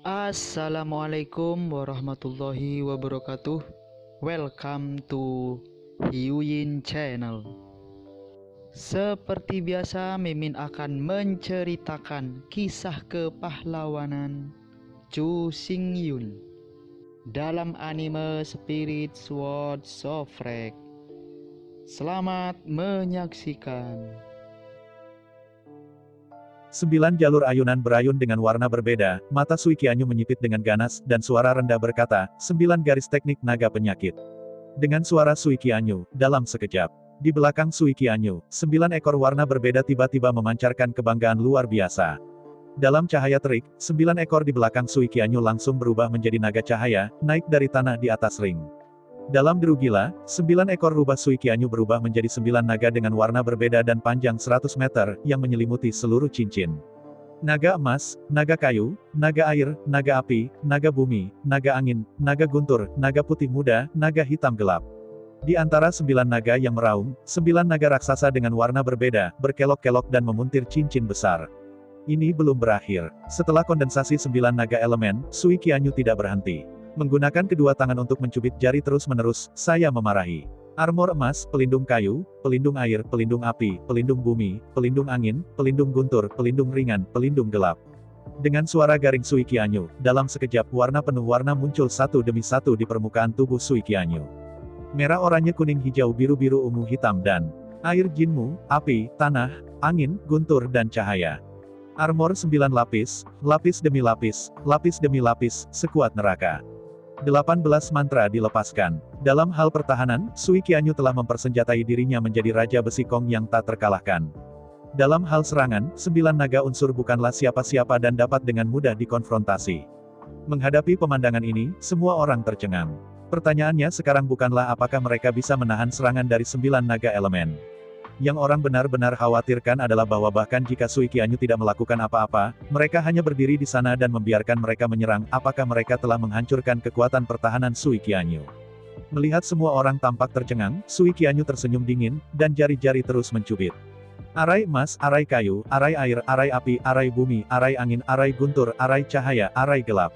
Assalamualaikum warahmatullahi wabarakatuh. Welcome to Hyuyin Channel. Seperti biasa, Mimin akan menceritakan kisah kepahlawanan Chu Xingyun dalam anime Spirit Sword Sofrek. Selamat menyaksikan. 9 jalur ayunan berayun dengan warna berbeda, mata Sui Qianyu menyipit dengan ganas, dan suara rendah berkata, 9 garis teknik naga penyakit. Dengan suara Sui Qianyu, dalam sekejap. Di belakang Sui Qianyu, 9 ekor warna berbeda tiba-tiba memancarkan kebanggaan luar biasa. Dalam cahaya terik, 9 ekor di belakang Sui Qianyu langsung berubah menjadi naga cahaya, naik dari tanah di atas ring. Dalam deru gila, 9 ekor rubah Sui Qianyu berubah menjadi 9 naga dengan warna berbeda dan panjang 100 meter, yang menyelimuti seluruh cincin. Naga emas, naga kayu, naga air, naga api, naga bumi, naga angin, naga guntur, naga putih muda, naga hitam gelap. Di antara 9 naga yang meraung, 9 naga raksasa dengan warna berbeda, berkelok-kelok dan memuntir cincin besar. Ini belum berakhir. Setelah kondensasi 9 naga elemen, Sui Qianyu tidak berhenti. Menggunakan kedua tangan untuk mencubit jari terus-menerus, saya memarahi. Armor emas, pelindung kayu, pelindung air, pelindung api, pelindung bumi, pelindung angin, pelindung guntur, pelindung ringan, pelindung gelap. Dengan suara garing Sui Qianyu, dalam sekejap warna penuh warna muncul satu demi satu di permukaan tubuh Sui Qianyu. Merah, oranye, kuning, hijau, biru-biru, ungu, hitam, dan air, jinmu, api, tanah, angin, guntur, dan cahaya. Armor 9 lapis, lapis demi lapis, lapis demi lapis, sekuat neraka. 18 mantra dilepaskan. Dalam hal pertahanan, Sui Qianyu telah mempersenjatai dirinya menjadi Raja Besi Kong yang tak terkalahkan. Dalam hal serangan, 9 naga unsur bukanlah siapa-siapa dan dapat dengan mudah dikonfrontasi. Menghadapi pemandangan ini, semua orang tercengang. Pertanyaannya sekarang bukanlah apakah mereka bisa menahan serangan dari 9 naga elemen. Yang orang benar-benar khawatirkan adalah bahwa bahkan jika Sui Qianyu tidak melakukan apa-apa, mereka hanya berdiri di sana dan membiarkan mereka menyerang, apakah mereka telah menghancurkan kekuatan pertahanan Sui Qianyu. Melihat semua orang tampak tercengang, Sui Qianyu tersenyum dingin, dan jari-jari terus mencubit. Arai emas, arai kayu, arai air, arai api, arai bumi, arai angin, arai guntur, arai cahaya, arai gelap.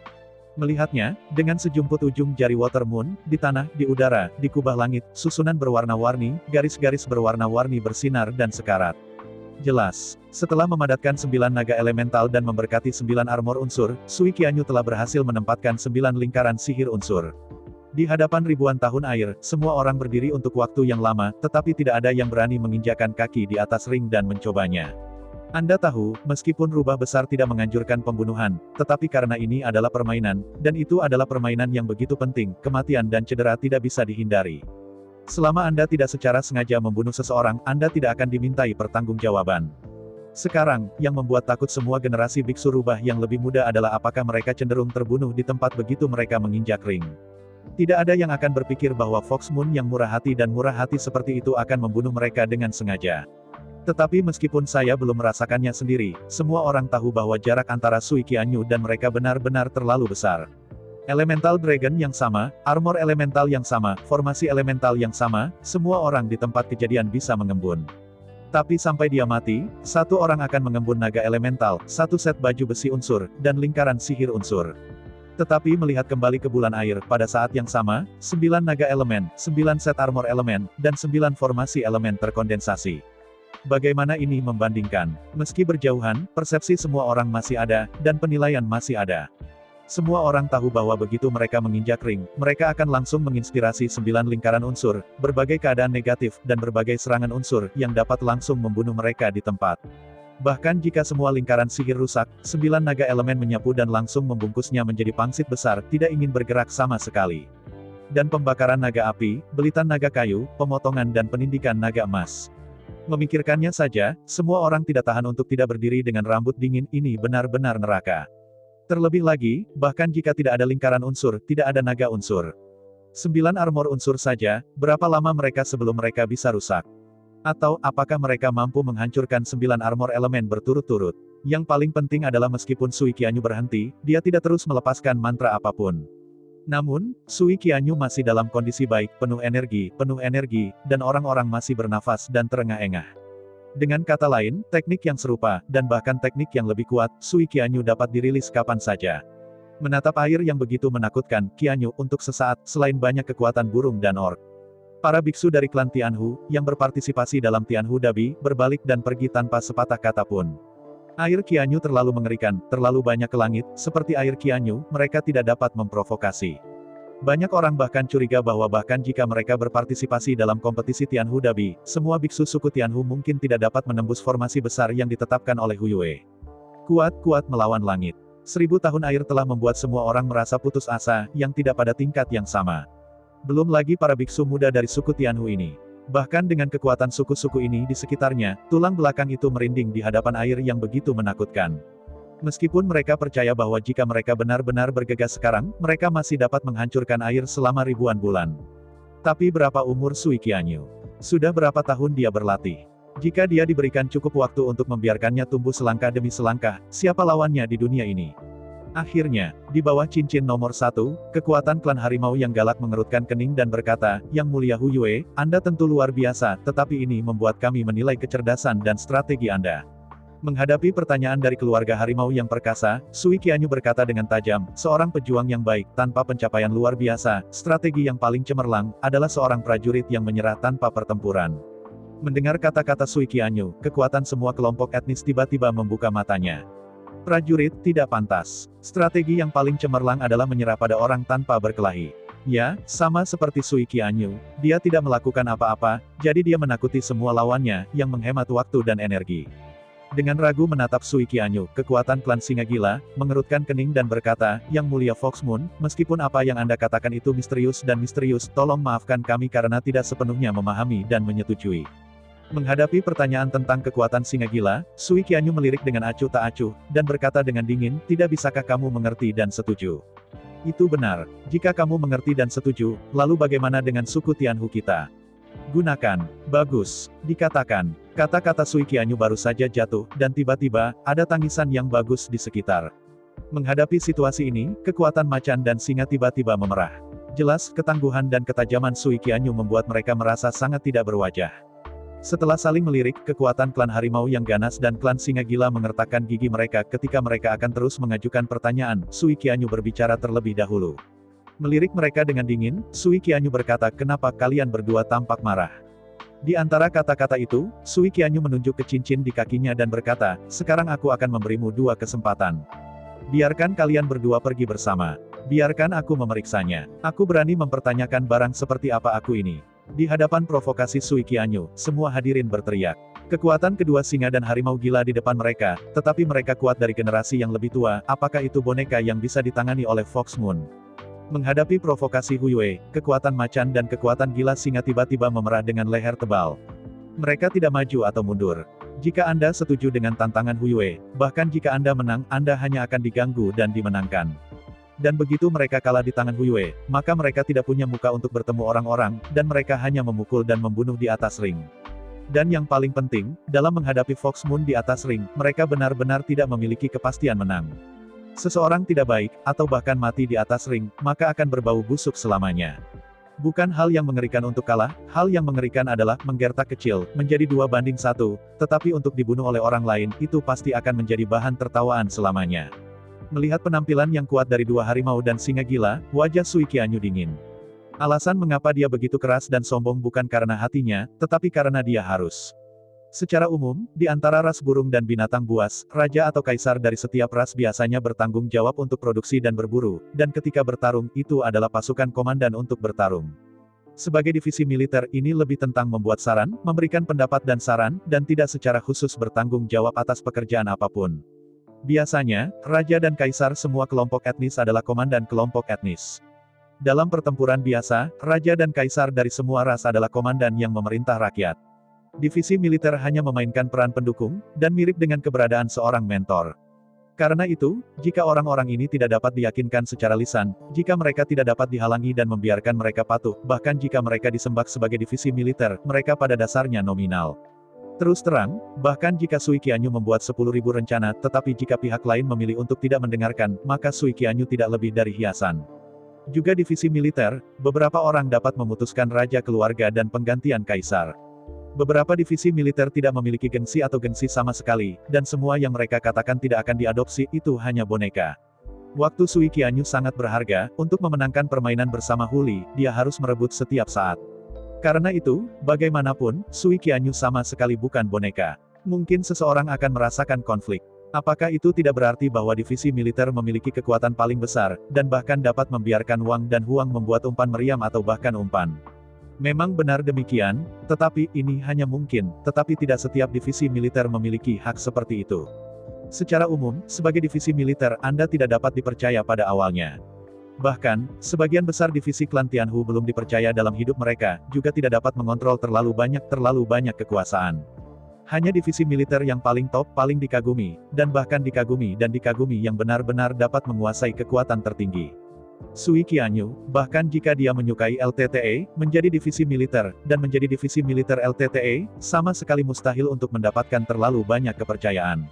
Melihatnya, dengan sejumput ujung jari Water Moon, di tanah, di udara, di kubah langit, susunan berwarna-warni, garis-garis berwarna-warni bersinar dan sekarat. Jelas. Setelah memadatkan 9 naga elemental dan memberkati 9 armor unsur, Sui Qianyu telah berhasil menempatkan 9 lingkaran sihir unsur. Di hadapan ribuan tahun air, semua orang berdiri untuk waktu yang lama, tetapi tidak ada yang berani menginjakan kaki di atas ring dan mencobanya. Anda tahu, meskipun rubah besar tidak menganjurkan pembunuhan, tetapi karena ini adalah permainan, dan itu adalah permainan yang begitu penting, kematian dan cedera tidak bisa dihindari. Selama Anda tidak secara sengaja membunuh seseorang, Anda tidak akan dimintai pertanggungjawaban. Sekarang, yang membuat takut semua generasi biksu rubah yang lebih muda adalah apakah mereka cenderung terbunuh di tempat begitu mereka menginjak ring. Tidak ada yang akan berpikir bahwa Fox Moon yang murah hati dan murah hati seperti itu akan membunuh mereka dengan sengaja. Tetapi meskipun saya belum merasakannya sendiri, semua orang tahu bahwa jarak antara Sui Qianyu dan mereka benar-benar terlalu besar. Elemental Dragon yang sama, armor elemental yang sama, formasi elemental yang sama, semua orang di tempat kejadian bisa mengembun. Tapi sampai dia mati, satu orang akan mengembun naga elemental, satu set baju besi unsur, dan lingkaran sihir unsur. Tetapi melihat kembali ke bulan air, pada saat yang sama, 9 naga elemen, 9 set armor elemen, dan 9 formasi elemen terkondensasi. Bagaimana ini membandingkan? Meski berjauhan, persepsi semua orang masih ada, dan penilaian masih ada. Semua orang tahu bahwa begitu mereka menginjak ring, mereka akan langsung menginspirasi 9 lingkaran unsur, berbagai keadaan negatif, dan berbagai serangan unsur, yang dapat langsung membunuh mereka di tempat. Bahkan jika semua lingkaran sihir rusak, 9 naga elemen menyapu dan langsung membungkusnya menjadi pangsit besar, tidak ingin bergerak sama sekali. Dan pembakaran naga api, belitan naga kayu, pemotongan dan penindikan naga emas. Memikirkannya saja, semua orang tidak tahan untuk tidak berdiri dengan rambut dingin, ini benar-benar neraka. Terlebih lagi, bahkan jika tidak ada lingkaran unsur, tidak ada naga unsur. 9 armor unsur saja, berapa lama mereka sebelum mereka bisa rusak? Atau, apakah mereka mampu menghancurkan 9 armor elemen berturut-turut? Yang paling penting adalah meskipun Sui Qianyu berhenti, dia tidak terus melepaskan mantra apapun. Namun, Sui Qianyu masih dalam kondisi baik, penuh energi, dan orang-orang masih bernafas dan terengah-engah. Dengan kata lain, teknik yang serupa, dan bahkan teknik yang lebih kuat, Sui Qianyu dapat dirilis kapan saja. Menatap air yang begitu menakutkan, Qianyu untuk sesaat, selain banyak kekuatan burung dan orc. Para biksu dari klan Tianhu, yang berpartisipasi dalam Tianhu Dabi, berbalik dan pergi tanpa sepatah kata pun. Air Qianyu terlalu mengerikan, terlalu banyak ke langit, seperti air Qianyu, mereka tidak dapat memprovokasi. Banyak orang bahkan curiga bahwa bahkan jika mereka berpartisipasi dalam kompetisi Tianhu Dabi, semua biksu suku Tianhu mungkin tidak dapat menembus formasi besar yang ditetapkan oleh Hu Yue. Kuat-kuat melawan langit. 1000 tahun air telah membuat semua orang merasa putus asa, yang tidak pada tingkat yang sama. Belum lagi para biksu muda dari suku Tianhu ini. Bahkan dengan kekuatan suku-suku ini di sekitarnya, tulang belakang itu merinding di hadapan air yang begitu menakutkan. Meskipun mereka percaya bahwa jika mereka benar-benar bergegas sekarang, mereka masih dapat menghancurkan air selama ribuan bulan. Tapi berapa umur Sui Qianyu? Sudah berapa tahun dia berlatih? Jika dia diberikan cukup waktu untuk membiarkannya tumbuh selangkah demi selangkah, siapa lawannya di dunia ini? Akhirnya, di bawah cincin nomor 1, kekuatan klan harimau yang galak mengerutkan kening dan berkata, "Yang mulia Hu Yue, Anda tentu luar biasa, tetapi ini membuat kami menilai kecerdasan dan strategi Anda." Menghadapi pertanyaan dari keluarga harimau yang perkasa, Sui Qianyu berkata dengan tajam, "Seorang pejuang yang baik, tanpa pencapaian luar biasa, strategi yang paling cemerlang, adalah seorang prajurit yang menyerah tanpa pertempuran." Mendengar kata-kata Sui Qianyu, kekuatan semua kelompok etnis tiba-tiba membuka matanya. Prajurit tidak pantas. Strategi yang paling cemerlang adalah menyerah pada orang tanpa berkelahi. Ya, sama seperti Sui Qianyu, dia tidak melakukan apa-apa, jadi dia menakuti semua lawannya, yang menghemat waktu dan energi. Dengan ragu menatap Sui Qianyu, kekuatan klan Singa Gila, mengerutkan kening dan berkata, "Yang mulia Foxmoon, meskipun apa yang Anda katakan itu misterius, tolong maafkan kami karena tidak sepenuhnya memahami dan menyetujui." Menghadapi pertanyaan tentang kekuatan Singa Gila, Sui Qianyu melirik dengan acuh tak acuh, dan berkata dengan dingin, "Tidak bisakah kamu mengerti dan setuju?" "Itu benar. Jika kamu mengerti dan setuju, lalu bagaimana dengan suku Tianhu kita?" "Gunakan." "Bagus." Dikatakan. Kata-kata Sui Qianyu baru saja jatuh, dan tiba-tiba, ada tangisan yang bagus di sekitar. Menghadapi situasi ini, kekuatan macan dan singa tiba-tiba memerah. Jelas, ketangguhan dan ketajaman Sui Qianyu membuat mereka merasa sangat tidak berwajah. Setelah saling melirik, kekuatan klan harimau yang ganas dan klan singa gila mengertakkan gigi mereka ketika mereka akan terus mengajukan pertanyaan. Sui Qianyu berbicara terlebih dahulu. Melirik mereka dengan dingin, Sui Qianyu berkata, "Kenapa kalian berdua tampak marah?" Di antara kata-kata itu, Sui Qianyu menunjuk ke cincin di kakinya dan berkata, "Sekarang aku akan memberimu 2 kesempatan. Biarkan kalian berdua pergi bersama. Biarkan aku memeriksanya. Aku berani mempertanyakan barang seperti apa aku ini." Di hadapan provokasi Sui Qianyu, semua hadirin berteriak. Kekuatan kedua singa dan harimau gila di depan mereka, tetapi mereka kuat dari generasi yang lebih tua, apakah itu boneka yang bisa ditangani oleh Foxmoon? Menghadapi provokasi Hu Yue, kekuatan macan dan kekuatan gila singa tiba-tiba memerah dengan leher tebal. Mereka tidak maju atau mundur. Jika Anda setuju dengan tantangan Hu Yue, bahkan jika Anda menang, Anda hanya akan diganggu dan dimenangkan. Dan begitu mereka kalah di tangan Hu Yue, maka mereka tidak punya muka untuk bertemu orang-orang, dan mereka hanya memukul dan membunuh di atas ring. Dan yang paling penting, dalam menghadapi Foxmoon di atas ring, mereka benar-benar tidak memiliki kepastian menang. Seseorang tidak baik, atau bahkan mati di atas ring, maka akan berbau busuk selamanya. Bukan hal yang mengerikan untuk kalah, hal yang mengerikan adalah menggertak kecil, menjadi 2-1, tetapi untuk dibunuh oleh orang lain, itu pasti akan menjadi bahan tertawaan selamanya. Melihat penampilan yang kuat dari 2 harimau dan singa gila, wajah Sui Qianyu dingin. Alasan mengapa dia begitu keras dan sombong bukan karena hatinya, tetapi karena dia harus. Secara umum, di antara ras burung dan binatang buas, raja atau kaisar dari setiap ras biasanya bertanggung jawab untuk produksi dan berburu, dan ketika bertarung, itu adalah pasukan komandan untuk bertarung. Sebagai divisi militer, ini lebih tentang membuat saran, memberikan pendapat dan saran, dan tidak secara khusus bertanggung jawab atas pekerjaan apapun. Biasanya, raja dan kaisar semua kelompok etnis adalah komandan kelompok etnis. Dalam pertempuran biasa, raja dan kaisar dari semua ras adalah komandan yang memerintah rakyat. Divisi militer hanya memainkan peran pendukung, dan mirip dengan keberadaan seorang mentor. Karena itu, jika orang-orang ini tidak dapat diyakinkan secara lisan, jika mereka tidak dapat dihalangi dan membiarkan mereka patuh, bahkan jika mereka disembah sebagai divisi militer, mereka pada dasarnya nominal. Terus terang, bahkan jika Sui Qianyu membuat 10.000 rencana, tetapi jika pihak lain memilih untuk tidak mendengarkan, maka Sui Qianyu tidak lebih dari hiasan. Juga divisi militer, beberapa orang dapat memutuskan raja keluarga dan penggantian kaisar. Beberapa divisi militer tidak memiliki gengsi atau gengsi sama sekali, dan semua yang mereka katakan tidak akan diadopsi, itu hanya boneka. Waktu Sui Qianyu sangat berharga, untuk memenangkan permainan bersama Huli, dia harus merebut setiap saat. Karena itu, bagaimanapun, Sui Qianyu sama sekali bukan boneka. Mungkin seseorang akan merasakan konflik. Apakah itu tidak berarti bahwa divisi militer memiliki kekuatan paling besar, dan bahkan dapat membiarkan Wang dan Huang membuat umpan meriam atau bahkan umpan? Memang benar demikian, tetapi ini hanya mungkin, tetapi tidak setiap divisi militer memiliki hak seperti itu. Secara umum, sebagai divisi militer Anda tidak dapat dipercaya pada awalnya. Bahkan, sebagian besar divisi klan Tianhu belum dipercaya dalam hidup mereka, juga tidak dapat mengontrol terlalu banyak kekuasaan. Hanya divisi militer yang paling top, paling dikagumi, dan bahkan dikagumi yang benar-benar dapat menguasai kekuatan tertinggi. Sui Qianyu, bahkan jika dia menyukai LTTE, menjadi divisi militer, dan menjadi divisi militer LTTE, sama sekali mustahil untuk mendapatkan terlalu banyak kepercayaan.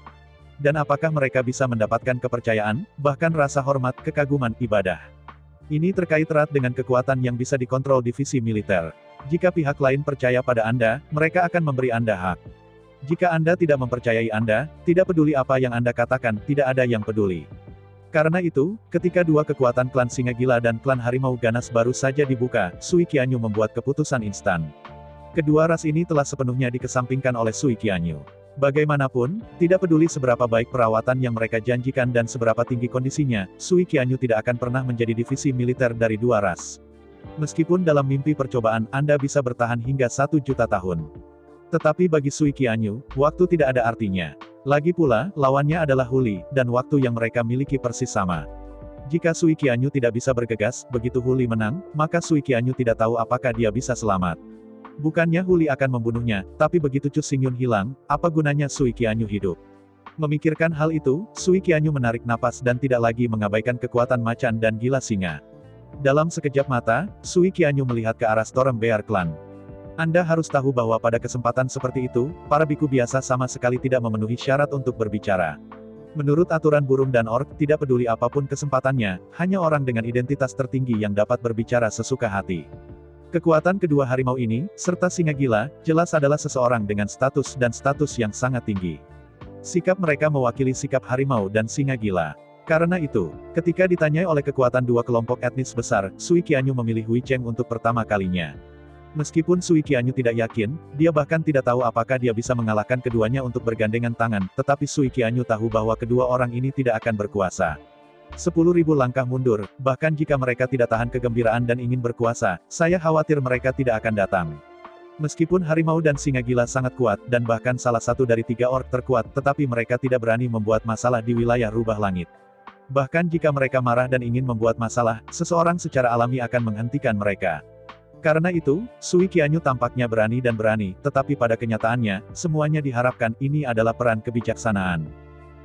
Dan apakah mereka bisa mendapatkan kepercayaan, bahkan rasa hormat, kekaguman, ibadah? Ini terkait erat dengan kekuatan yang bisa dikontrol divisi militer. Jika pihak lain percaya pada Anda, mereka akan memberi Anda hak. Jika Anda tidak mempercayai Anda, tidak peduli apa yang Anda katakan, tidak ada yang peduli. Karena itu, ketika dua kekuatan klan Singa Gila dan klan Harimau Ganas baru saja dibuka, Sui Qianyu membuat keputusan instan. Kedua ras ini telah sepenuhnya dikesampingkan oleh Sui Qianyu. Bagaimanapun, tidak peduli seberapa baik perawatan yang mereka janjikan dan seberapa tinggi kondisinya, Sui Qianyu tidak akan pernah menjadi divisi militer dari dua ras. Meskipun dalam mimpi percobaan Anda bisa bertahan hingga 1 juta tahun. Tetapi bagi Sui Qianyu, waktu tidak ada artinya. Lagi pula, lawannya adalah Huli, dan waktu yang mereka miliki persis sama. Jika Sui Qianyu tidak bisa bergegas, begitu Huli menang, maka Sui Qianyu tidak tahu apakah dia bisa selamat. Bukannya Huli akan membunuhnya, tapi begitu Chu Xingyun hilang, apa gunanya Sui Qianyu hidup? Memikirkan hal itu, Sui Qianyu menarik napas dan tidak lagi mengabaikan kekuatan macan dan gila singa. Dalam sekejap mata, Sui Qianyu melihat ke arah Storm Bear Clan. Anda harus tahu bahwa pada kesempatan seperti itu, para biku biasa sama sekali tidak memenuhi syarat untuk berbicara. Menurut aturan burung dan orc, tidak peduli apapun kesempatannya, hanya orang dengan identitas tertinggi yang dapat berbicara sesuka hati. Kekuatan kedua harimau ini, serta singa gila, jelas adalah seseorang dengan status yang sangat tinggi. Sikap mereka mewakili sikap harimau dan singa gila. Karena itu, ketika ditanyai oleh kekuatan dua kelompok etnis besar, Sui Qianyu memilih Hui Cheng untuk pertama kalinya. Meskipun Sui Qianyu tidak yakin, dia bahkan tidak tahu apakah dia bisa mengalahkan keduanya untuk bergandengan tangan, tetapi Sui Qianyu tahu bahwa kedua orang ini tidak akan berkuasa. 10.000 langkah mundur, bahkan jika mereka tidak tahan kegembiraan dan ingin berkuasa, saya khawatir mereka tidak akan datang. Meskipun harimau dan singa gila sangat kuat, dan bahkan salah satu dari 3 orc terkuat, tetapi mereka tidak berani membuat masalah di wilayah rubah langit. Bahkan jika mereka marah dan ingin membuat masalah, seseorang secara alami akan menghentikan mereka. Karena itu, Sui Qianyu tampaknya berani, tetapi pada kenyataannya, semuanya diharapkan, ini adalah peran kebijaksanaan.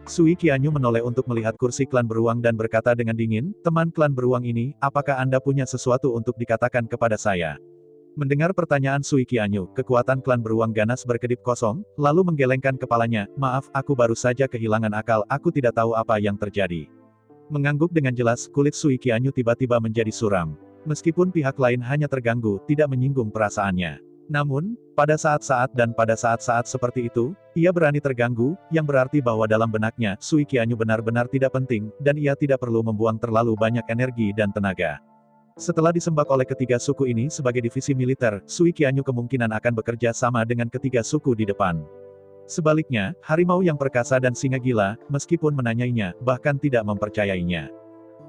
Sui Qianyu menoleh untuk melihat kursi klan beruang dan berkata dengan dingin, "Teman klan beruang ini, apakah Anda punya sesuatu untuk dikatakan kepada saya?" Mendengar pertanyaan Sui Qianyu, kekuatan klan beruang ganas berkedip kosong, lalu menggelengkan kepalanya, "Maaf, aku baru saja kehilangan akal, aku tidak tahu apa yang terjadi." Mengangguk dengan jelas, kulit Sui Qianyu tiba-tiba menjadi suram. Meskipun pihak lain hanya terganggu, tidak menyinggung perasaannya. Namun, pada saat-saat seperti itu, ia berani terganggu, yang berarti bahwa dalam benaknya, Sui Qianyu benar-benar tidak penting, dan ia tidak perlu membuang terlalu banyak energi dan tenaga. Setelah disembah oleh ketiga suku ini sebagai divisi militer, Sui Qianyu kemungkinan akan bekerja sama dengan ketiga suku di depan. Sebaliknya, harimau yang perkasa dan singa gila, meskipun menanyainya, bahkan tidak mempercayainya.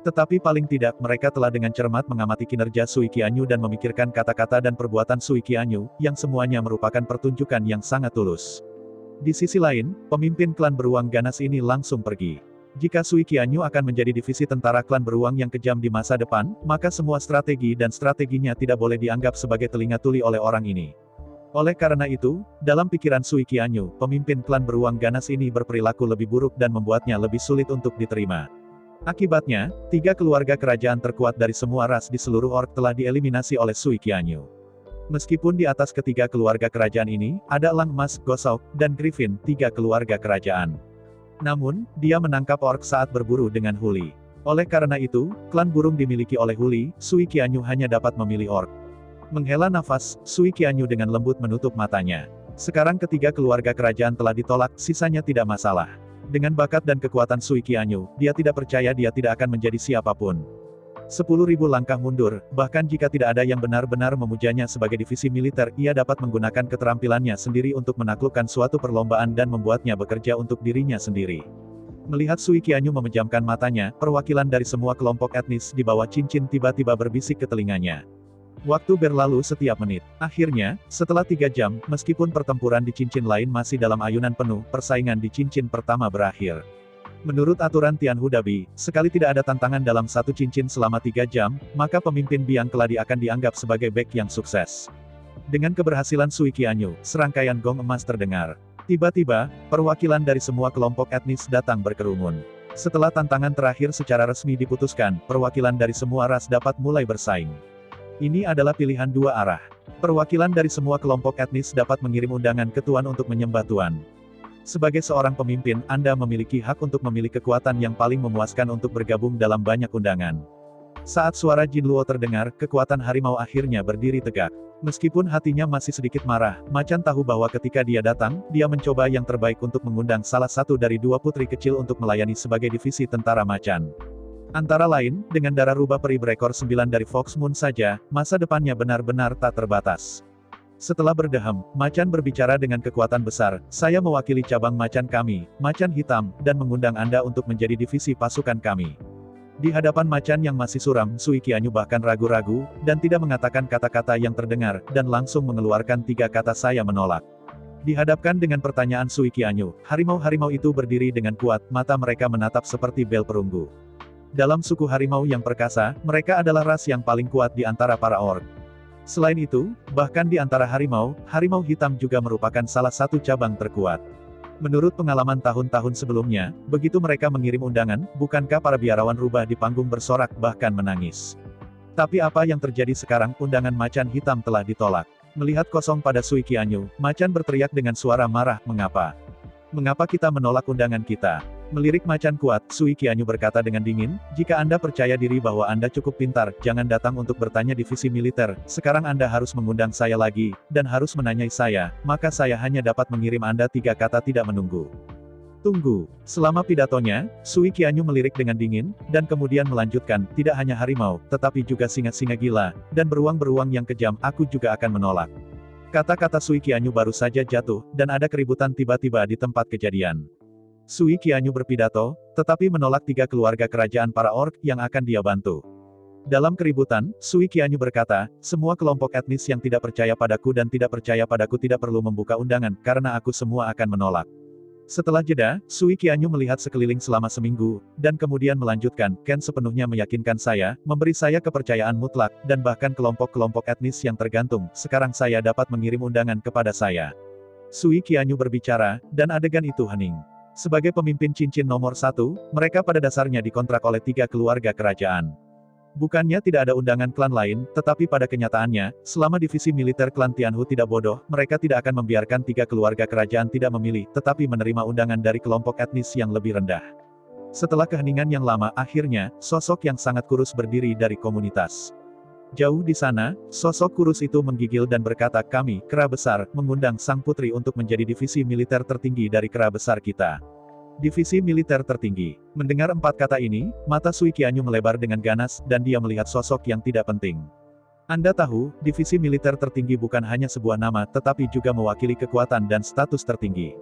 Tetapi paling tidak, mereka telah dengan cermat mengamati kinerja Sui Qianyu dan memikirkan kata-kata dan perbuatan Sui Qianyu, yang semuanya merupakan pertunjukan yang sangat tulus. Di sisi lain, pemimpin klan beruang ganas ini langsung pergi. Jika Sui Qianyu akan menjadi divisi tentara klan beruang yang kejam di masa depan, maka semua strategi dan strateginya tidak boleh dianggap sebagai telinga tuli oleh orang ini. Oleh karena itu, dalam pikiran Sui Qianyu, pemimpin klan beruang ganas ini berperilaku lebih buruk dan membuatnya lebih sulit untuk diterima. Akibatnya, 3 keluarga kerajaan terkuat dari semua ras di seluruh orc telah dieliminasi oleh Sui Qianyu. Meskipun di atas ketiga keluarga kerajaan ini, ada Elang Emas, Gosauk, dan Griffin, 3 keluarga kerajaan. Namun, dia menangkap orc saat berburu dengan Huli. Oleh karena itu, klan burung dimiliki oleh Huli, Sui Qianyu hanya dapat memilih orc. Menghela nafas, Sui Qianyu dengan lembut menutup matanya. Sekarang ketiga keluarga kerajaan telah ditolak, sisanya tidak masalah. Dengan bakat dan kekuatan Sui Qianyu, dia tidak percaya dia tidak akan menjadi siapapun. 10.000 langkah mundur, bahkan jika tidak ada yang benar-benar memujanya sebagai divisi militer, ia dapat menggunakan keterampilannya sendiri untuk menaklukkan suatu perlombaan dan membuatnya bekerja untuk dirinya sendiri. Melihat Sui Qianyu memejamkan matanya, perwakilan dari semua kelompok etnis di bawah cincin tiba-tiba berbisik ke telinganya. Waktu berlalu setiap menit. Akhirnya, setelah 3 jam, meskipun pertempuran di cincin lain masih dalam ayunan penuh, persaingan di cincin pertama berakhir. Menurut aturan Tianhu Dabi, sekali tidak ada tantangan dalam satu cincin selama 3 jam, maka pemimpin Biang Keladi akan dianggap sebagai bek yang sukses. Dengan keberhasilan Sui Qianyu, serangkaian gong emas terdengar. Tiba-tiba, perwakilan dari semua kelompok etnis datang berkerumun. Setelah tantangan terakhir secara resmi diputuskan, perwakilan dari semua ras dapat mulai bersaing. Ini adalah pilihan 2 arah. Perwakilan dari semua kelompok etnis dapat mengirim undangan ke Tuan untuk menyembah Tuan. Sebagai seorang pemimpin, Anda memiliki hak untuk memilih kekuatan yang paling memuaskan untuk bergabung dalam banyak undangan. Saat suara Jin Luo terdengar, kekuatan harimau akhirnya berdiri tegak. Meskipun hatinya masih sedikit marah, Macan tahu bahwa ketika dia datang, dia mencoba yang terbaik untuk mengundang salah satu dari 2 putri kecil untuk melayani sebagai divisi tentara Macan. Antara lain, dengan darah rubah peri berekor 9 dari Fox Moon saja, masa depannya benar-benar tak terbatas. Setelah berdehem, Macan berbicara dengan kekuatan besar, "Saya mewakili cabang Macan kami, Macan Hitam, dan mengundang Anda untuk menjadi divisi pasukan kami." Di hadapan Macan yang masih suram, Sui Qianyu bahkan ragu-ragu, dan tidak mengatakan kata-kata yang terdengar, dan langsung mengeluarkan 3 kata "saya menolak." Dihadapkan dengan pertanyaan Sui Qianyu, harimau-harimau itu berdiri dengan kuat, mata mereka menatap seperti bel perunggu. Dalam suku harimau yang perkasa, mereka adalah ras yang paling kuat di antara para orc. Selain itu, bahkan di antara harimau, harimau hitam juga merupakan salah satu cabang terkuat. Menurut pengalaman tahun-tahun sebelumnya, begitu mereka mengirim undangan, bukankah para biarawan rubah di panggung bersorak bahkan menangis. Tapi apa yang terjadi sekarang, undangan Macan Hitam telah ditolak. Melihat kosong pada Sui Qianyu, Macan berteriak dengan suara marah, "Mengapa? Mengapa kita menolak undangan kita?" Melirik Macan kuat, Sui Qianyu berkata dengan dingin, "Jika Anda percaya diri bahwa Anda cukup pintar, jangan datang untuk bertanya divisi militer, sekarang Anda harus mengundang saya lagi, dan harus menanyai saya, maka saya hanya dapat mengirim Anda 3 kata tidak menunggu." Tunggu. Selama pidatonya, Sui Qianyu melirik dengan dingin, dan kemudian melanjutkan, "Tidak hanya harimau, tetapi juga singa-singa gila, dan beruang-beruang yang kejam, aku juga akan menolak." Kata-kata Sui Qianyu baru saja jatuh, dan ada keributan tiba-tiba di tempat kejadian. Sui Qianyu berpidato, tetapi menolak 3 keluarga kerajaan para orc yang akan dia bantu. Dalam keributan, Sui Qianyu berkata, "Semua kelompok etnis yang tidak percaya padaku dan tidak percaya padaku tidak perlu membuka undangan, karena aku semua akan menolak." Setelah jeda, Sui Qianyu melihat sekeliling selama seminggu, dan kemudian melanjutkan, "Ken sepenuhnya meyakinkan saya, memberi saya kepercayaan mutlak, dan bahkan kelompok-kelompok etnis yang tergantung, sekarang saya dapat mengirim undangan kepada saya." Sui Qianyu berbicara, dan adegan itu hening. Sebagai pemimpin cincin nomor 1, mereka pada dasarnya dikontrak oleh 3 keluarga kerajaan. Bukannya tidak ada undangan klan lain, tetapi pada kenyataannya, selama divisi militer klan Tianhu tidak bodoh, mereka tidak akan membiarkan 3 keluarga kerajaan tidak memilih, tetapi menerima undangan dari kelompok etnis yang lebih rendah. Setelah keheningan yang lama, akhirnya, sosok yang sangat kurus berdiri dari komunitas. Jauh di sana, sosok kurus itu menggigil dan berkata, "Kami, kera besar, mengundang sang putri untuk menjadi divisi militer tertinggi dari kera besar kita." Divisi militer tertinggi. Mendengar 4 kata ini, mata Sui Qianyu melebar dengan ganas, dan dia melihat sosok yang tidak penting. Anda tahu, divisi militer tertinggi bukan hanya sebuah nama, tetapi juga mewakili kekuatan dan status tertinggi.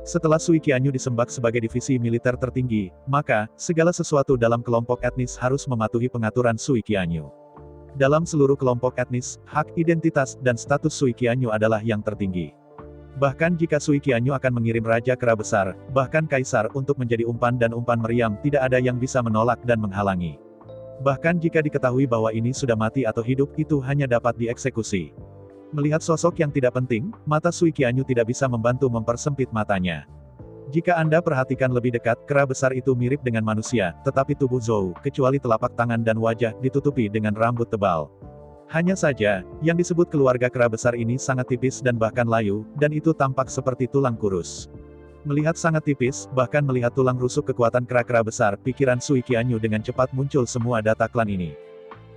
Setelah Sui Qianyu disembah sebagai divisi militer tertinggi, maka, segala sesuatu dalam kelompok etnis harus mematuhi pengaturan Sui Qianyu. Dalam seluruh kelompok etnis, hak identitas dan status Sui Qianyu adalah yang tertinggi. Bahkan jika Sui Qianyu akan mengirim Raja Kera Besar, bahkan Kaisar untuk menjadi umpan dan umpan meriam, tidak ada yang bisa menolak dan menghalangi. Bahkan jika diketahui bahwa ini sudah mati atau hidup, itu hanya dapat dieksekusi. Melihat sosok yang tidak penting, mata Sui Qianyu tidak bisa membantu mempersempit matanya. Jika Anda perhatikan lebih dekat, kera besar itu mirip dengan manusia, tetapi tubuh Zhou, kecuali telapak tangan dan wajah, ditutupi dengan rambut tebal. Hanya saja, yang disebut keluarga kera besar ini sangat tipis dan bahkan layu, dan itu tampak seperti tulang kurus. Melihat sangat tipis, bahkan melihat tulang rusuk kekuatan kera-kera besar, pikiran Sui Qianyu dengan cepat muncul semua data klan ini.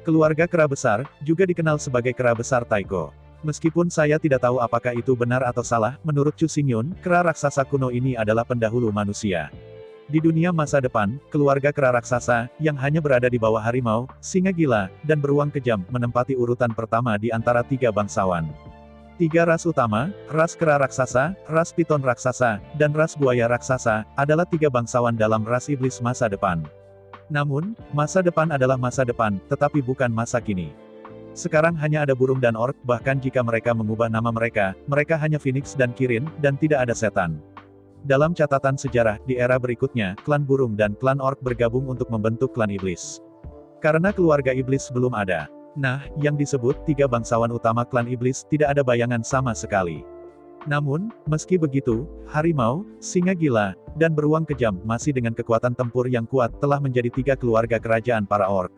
Keluarga kera besar, juga dikenal sebagai kera besar Taiko. Meskipun saya tidak tahu apakah itu benar atau salah, menurut Chu Xingyun, kera raksasa kuno ini adalah pendahulu manusia. Di dunia masa depan, keluarga kera raksasa, yang hanya berada di bawah harimau, singa gila, dan beruang kejam, menempati urutan pertama di antara 3 bangsawan. 3 ras utama, ras kera raksasa, ras piton raksasa, dan ras buaya raksasa, adalah 3 bangsawan dalam ras iblis masa depan. Namun, masa depan adalah masa depan, tetapi bukan masa kini. Sekarang hanya ada burung dan orc, bahkan jika mereka mengubah nama mereka, mereka hanya Phoenix dan Kirin, dan tidak ada setan. Dalam catatan sejarah, di era berikutnya, klan burung dan klan orc bergabung untuk membentuk klan iblis. Karena keluarga iblis belum ada. Nah, yang disebut 3 bangsawan utama klan iblis tidak ada bayangan sama sekali. Namun, meski begitu, harimau, singa gila, dan beruang kejam masih dengan kekuatan tempur yang kuat telah menjadi 3 keluarga kerajaan para orc.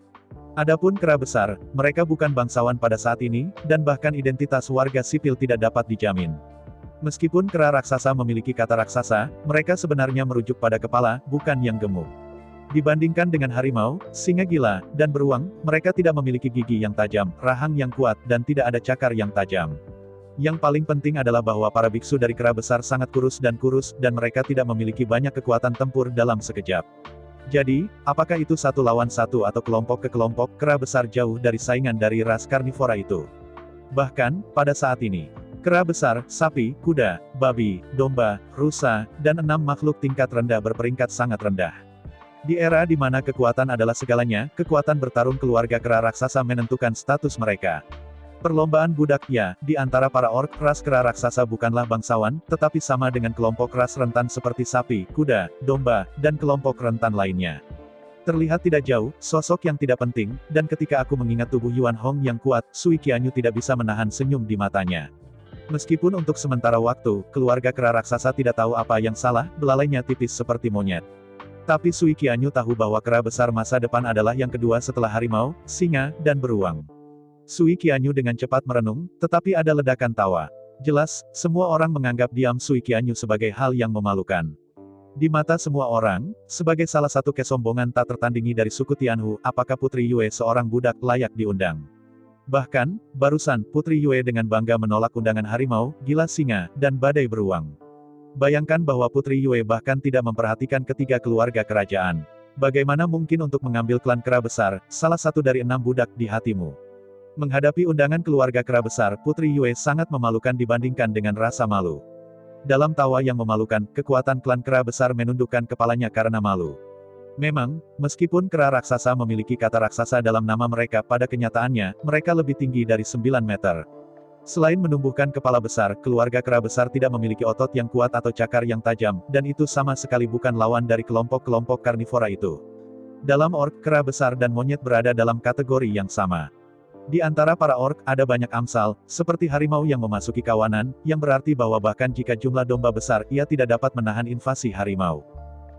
Adapun kera besar, mereka bukan bangsawan pada saat ini, dan bahkan identitas warga sipil tidak dapat dijamin. Meskipun kera raksasa memiliki kata raksasa, mereka sebenarnya merujuk pada kepala, bukan yang gemuk. Dibandingkan dengan harimau, singa gila, dan beruang, mereka tidak memiliki gigi yang tajam, rahang yang kuat, dan tidak ada cakar yang tajam. Yang paling penting adalah bahwa para biksu dari kera besar sangat kurus, dan mereka tidak memiliki banyak kekuatan tempur dalam sekejap. Jadi, apakah itu 1 lawan 1 atau kelompok ke kelompok, kera besar jauh dari saingan dari ras karnivora itu. Bahkan, pada saat ini, kera besar, sapi, kuda, babi, domba, rusa, dan 6 makhluk tingkat rendah berperingkat sangat rendah. Di era di mana kekuatan adalah segalanya, kekuatan bertarung keluarga kera raksasa menentukan status mereka. Perlombaan budak ya, di antara para orc, ras kera raksasa bukanlah bangsawan, tetapi sama dengan kelompok ras rentan seperti sapi, kuda, domba, dan kelompok rentan lainnya. Terlihat tidak jauh, sosok yang tidak penting, dan ketika aku mengingat tubuh Yuan Hong yang kuat, Sui Qianyu tidak bisa menahan senyum di matanya. Meskipun untuk sementara waktu, keluarga kera raksasa tidak tahu apa yang salah, belalainya tipis seperti monyet. Tapi Sui Qianyu tahu bahwa kera besar masa depan adalah yang kedua setelah harimau, singa, dan beruang. Sui Qianyu dengan cepat merenung, tetapi ada ledakan tawa. Jelas, semua orang menganggap diam Sui Qianyu sebagai hal yang memalukan. Di mata semua orang, sebagai salah satu kesombongan tak tertandingi dari suku Tianhu, apakah Putri Yue seorang budak layak diundang? Bahkan, barusan, Putri Yue dengan bangga menolak undangan harimau, gila singa, dan badai beruang. Bayangkan bahwa Putri Yue bahkan tidak memperhatikan ketiga keluarga kerajaan. Bagaimana mungkin untuk mengambil klan kera besar, salah satu dari 6 budak di hatimu? Menghadapi undangan keluarga kera besar, Putri Yue sangat memalukan dibandingkan dengan rasa malu. Dalam tawa yang memalukan, kekuatan klan kera besar menundukkan kepalanya karena malu. Memang, meskipun kera raksasa memiliki kata raksasa dalam nama mereka, pada kenyataannya, mereka lebih tinggi dari 9 meter. Selain menumbuhkan kepala besar, keluarga kera besar tidak memiliki otot yang kuat atau cakar yang tajam, dan itu sama sekali bukan lawan dari kelompok-kelompok karnivora itu. Dalam orc, kera besar dan monyet berada dalam kategori yang sama. Di antara para orc, ada banyak amsal, seperti harimau yang memasuki kawanan, yang berarti bahwa bahkan jika jumlah domba besar, ia tidak dapat menahan invasi harimau.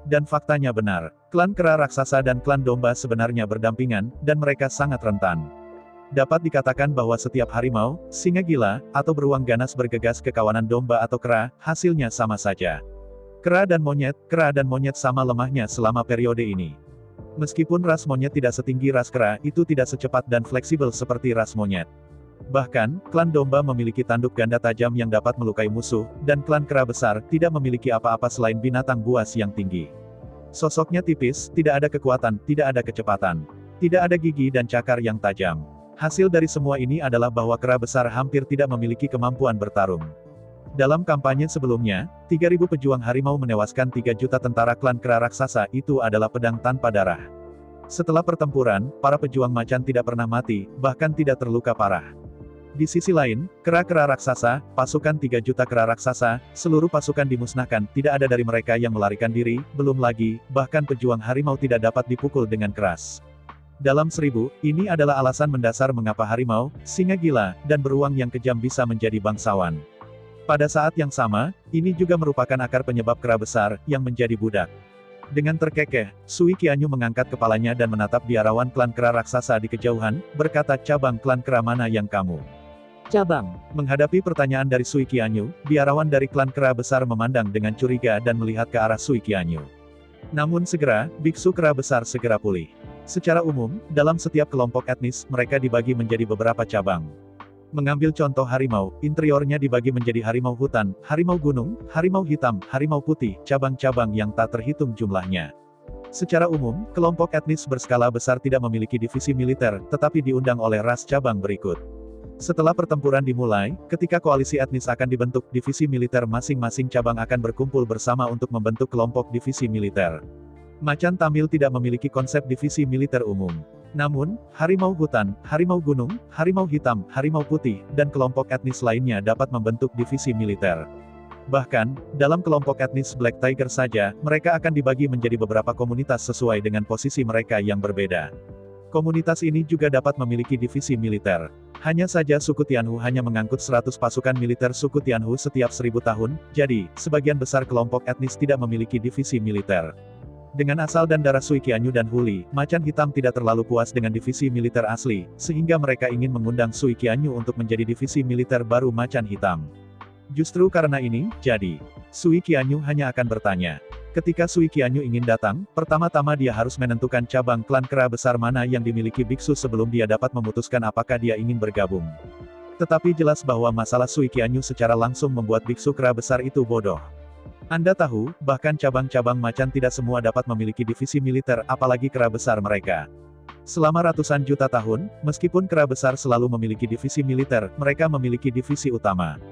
Dan faktanya benar, klan kera raksasa dan klan domba sebenarnya berdampingan, dan mereka sangat rentan. Dapat dikatakan bahwa setiap harimau, singa gila, atau beruang ganas bergegas ke kawanan domba atau kera, hasilnya sama saja. Kera dan monyet sama lemahnya selama periode ini. Meskipun ras monyet tidak setinggi ras kera, itu tidak secepat dan fleksibel seperti ras monyet. Bahkan, klan domba memiliki tanduk ganda tajam yang dapat melukai musuh, dan klan kera besar tidak memiliki apa-apa selain binatang buas yang tinggi. Sosoknya tipis, tidak ada kekuatan, tidak ada kecepatan. Tidak ada gigi dan cakar yang tajam. Hasil dari semua ini adalah bahwa kera besar hampir tidak memiliki kemampuan bertarung. Dalam kampanye sebelumnya, 3.000 pejuang harimau menewaskan 3 juta tentara klan kera raksasa, itu adalah pedang tanpa darah. Setelah pertempuran, para pejuang macan tidak pernah mati, bahkan tidak terluka parah. Di sisi lain, kera-kera raksasa, pasukan 3 juta kera raksasa, seluruh pasukan dimusnahkan, tidak ada dari mereka yang melarikan diri, belum lagi, bahkan pejuang harimau tidak dapat dipukul dengan keras. Dalam 1000, ini adalah alasan mendasar mengapa harimau, singa gila, dan beruang yang kejam bisa menjadi bangsawan. Pada saat yang sama, ini juga merupakan akar penyebab kera besar, yang menjadi budak. Dengan terkekeh, Sui Qianyu mengangkat kepalanya dan menatap biarawan klan kera raksasa di kejauhan, berkata, cabang klan kera mana yang kamu? Cabang. Menghadapi pertanyaan dari Sui Qianyu, biarawan dari klan kera besar memandang dengan curiga dan melihat ke arah Sui Qianyu. Namun segera, biksu kera besar segera pulih. Secara umum, dalam setiap kelompok etnis, mereka dibagi menjadi beberapa cabang. Mengambil contoh harimau, interiornya dibagi menjadi harimau hutan, harimau gunung, harimau hitam, harimau putih, cabang-cabang yang tak terhitung jumlahnya. Secara umum, kelompok etnis berskala besar tidak memiliki divisi militer, tetapi diundang oleh ras cabang berikut. Setelah pertempuran dimulai, ketika koalisi etnis akan dibentuk, divisi militer masing-masing cabang akan berkumpul bersama untuk membentuk kelompok divisi militer. Macan Tamil tidak memiliki konsep divisi militer umum. Namun, harimau hutan, harimau gunung, harimau hitam, harimau putih, dan kelompok etnis lainnya dapat membentuk divisi militer. Bahkan, dalam kelompok etnis Black Tiger saja, mereka akan dibagi menjadi beberapa komunitas sesuai dengan posisi mereka yang berbeda. Komunitas ini juga dapat memiliki divisi militer. Hanya saja suku Tianhu hanya mengangkut 100 pasukan militer suku Tianhu setiap 1000 tahun, jadi, sebagian besar kelompok etnis tidak memiliki divisi militer. Dengan asal dan darah Sui Qianyu dan Huli, Macan Hitam tidak terlalu puas dengan divisi militer asli, sehingga mereka ingin mengundang Sui Qianyu untuk menjadi divisi militer baru Macan Hitam. Justru karena ini, jadi, Sui Qianyu hanya akan bertanya. Ketika Sui Qianyu ingin datang, pertama-tama dia harus menentukan cabang klan kera besar mana yang dimiliki biksu sebelum dia dapat memutuskan apakah dia ingin bergabung. Tetapi jelas bahwa masalah Sui Qianyu secara langsung membuat biksu kera besar itu bodoh. Anda tahu, bahkan cabang-cabang macan tidak semua dapat memiliki divisi militer, apalagi kera besar mereka. Selama ratusan juta tahun, meskipun kera besar selalu memiliki divisi militer, mereka memiliki divisi utama.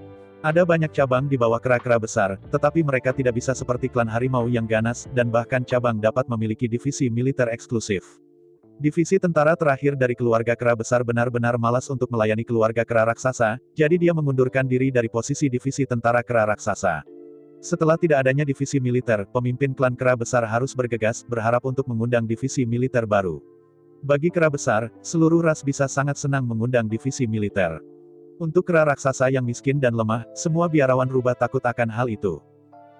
Ada banyak cabang di bawah kera-kera besar, tetapi mereka tidak bisa seperti klan harimau yang ganas, dan bahkan cabang dapat memiliki divisi militer eksklusif. Divisi tentara terakhir dari keluarga kera besar benar-benar malas untuk melayani keluarga kera raksasa, jadi dia mengundurkan diri dari posisi divisi tentara kera raksasa. Setelah tidak adanya divisi militer, pemimpin klan kera besar harus bergegas, berharap untuk mengundang divisi militer baru. Bagi kera besar, seluruh ras bisa sangat senang mengundang divisi militer. Untuk kera raksasa yang miskin dan lemah, semua biarawan rubah takut akan hal itu.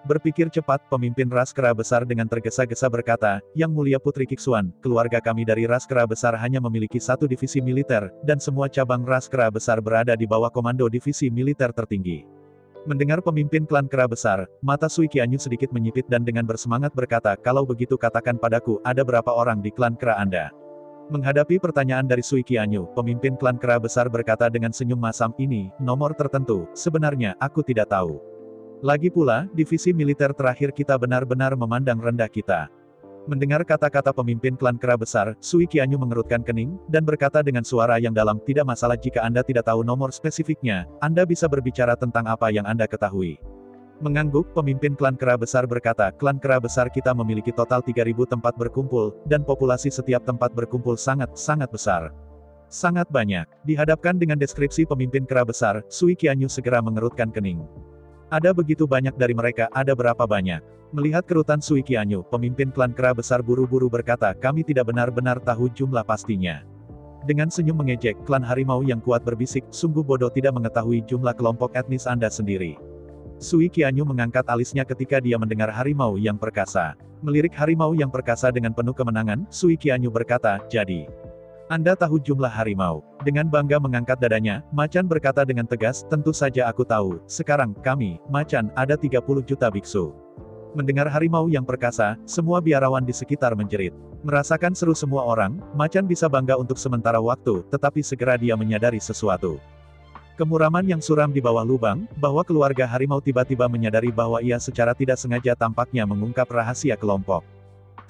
Berpikir cepat, pemimpin ras kera besar dengan tergesa-gesa berkata, "Yang mulia Putri Kiksuan, keluarga kami dari ras kera besar hanya memiliki satu divisi militer, dan semua cabang ras kera besar berada di bawah komando divisi militer tertinggi." Mendengar pemimpin klan kera besar, mata Sui Qianyu sedikit menyipit dan dengan bersemangat berkata, "Kalau begitu katakan padaku, ada berapa orang di klan kera Anda?" Menghadapi pertanyaan dari Sui Qianyu, pemimpin klan kera besar berkata dengan senyum masam, "Ini, nomor tertentu, sebenarnya, aku tidak tahu. Lagi pula, divisi militer terakhir kita benar-benar memandang rendah kita." Mendengar kata-kata pemimpin klan kera besar, Sui Qianyu mengerutkan kening, dan berkata dengan suara yang dalam, "Tidak masalah jika Anda tidak tahu nomor spesifiknya, Anda bisa berbicara tentang apa yang Anda ketahui." Mengangguk, pemimpin klan kera besar berkata, "Klan kera besar kita memiliki total 3000 tempat berkumpul, dan populasi setiap tempat berkumpul sangat besar. Sangat banyak." Dihadapkan dengan deskripsi pemimpin kera besar, Sui Qianyu segera mengerutkan kening. Ada begitu banyak dari mereka, ada berapa banyak? Melihat kerutan Sui Qianyu, pemimpin klan kera besar buru-buru berkata, "Kami tidak benar-benar tahu jumlah pastinya." Dengan senyum mengejek, klan harimau yang kuat berbisik, "Sungguh bodoh tidak mengetahui jumlah kelompok etnis Anda sendiri." Sui Qianyu mengangkat alisnya ketika dia mendengar harimau yang perkasa. Melirik harimau yang perkasa dengan penuh kemenangan, Sui Qianyu berkata, "Jadi, Anda tahu jumlah harimau?" Dengan bangga mengangkat dadanya, Macan berkata dengan tegas, "Tentu saja aku tahu. Sekarang, kami, Macan, ada 30 juta biksu." Mendengar harimau yang perkasa, semua biarawan di sekitar menjerit. Merasakan seru semua orang, Macan bisa bangga untuk sementara waktu, tetapi segera dia menyadari sesuatu. Kemuraman yang suram di bawah lubang, bahwa keluarga harimau tiba-tiba menyadari bahwa ia secara tidak sengaja tampaknya mengungkap rahasia kelompok.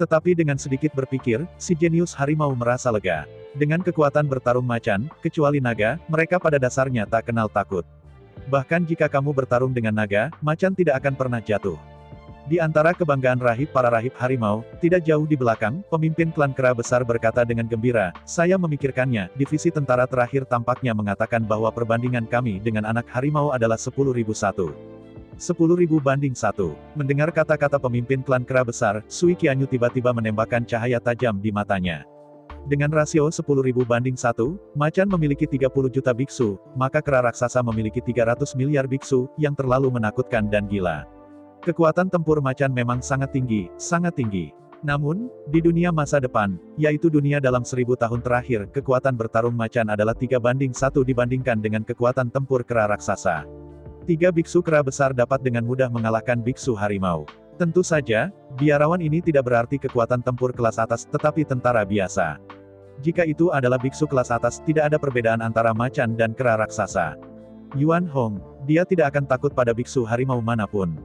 Tetapi dengan sedikit berpikir, si jenius harimau merasa lega. Dengan kekuatan bertarung macan, kecuali naga, mereka pada dasarnya tak kenal takut. Bahkan jika kamu bertarung dengan naga, macan tidak akan pernah jatuh. Di antara kebanggaan para rahib harimau, tidak jauh di belakang, pemimpin klan kera besar berkata dengan gembira, "Saya memikirkannya, divisi tentara terakhir tampaknya mengatakan bahwa perbandingan kami dengan anak harimau adalah 10.001. 10.000 banding 1. Mendengar kata-kata pemimpin klan kera besar, Sui Qianyu tiba-tiba menembakkan cahaya tajam di matanya. Dengan rasio 10.000 banding 1, macan memiliki 30 juta biksu, maka kera raksasa memiliki 300 miliar biksu, yang terlalu menakutkan dan gila. Kekuatan tempur macan memang sangat tinggi, sangat tinggi. Namun, di dunia masa depan, yaitu dunia dalam 1000 tahun terakhir, kekuatan bertarung macan adalah 3:1 dibandingkan dengan kekuatan tempur kera raksasa. 3 biksu kera besar dapat dengan mudah mengalahkan biksu harimau. Tentu saja, biarawan ini tidak berarti kekuatan tempur kelas atas, tetapi tentara biasa. Jika itu adalah biksu kelas atas, tidak ada perbedaan antara macan dan kera raksasa. Yuan Hong, dia tidak akan takut pada biksu harimau manapun.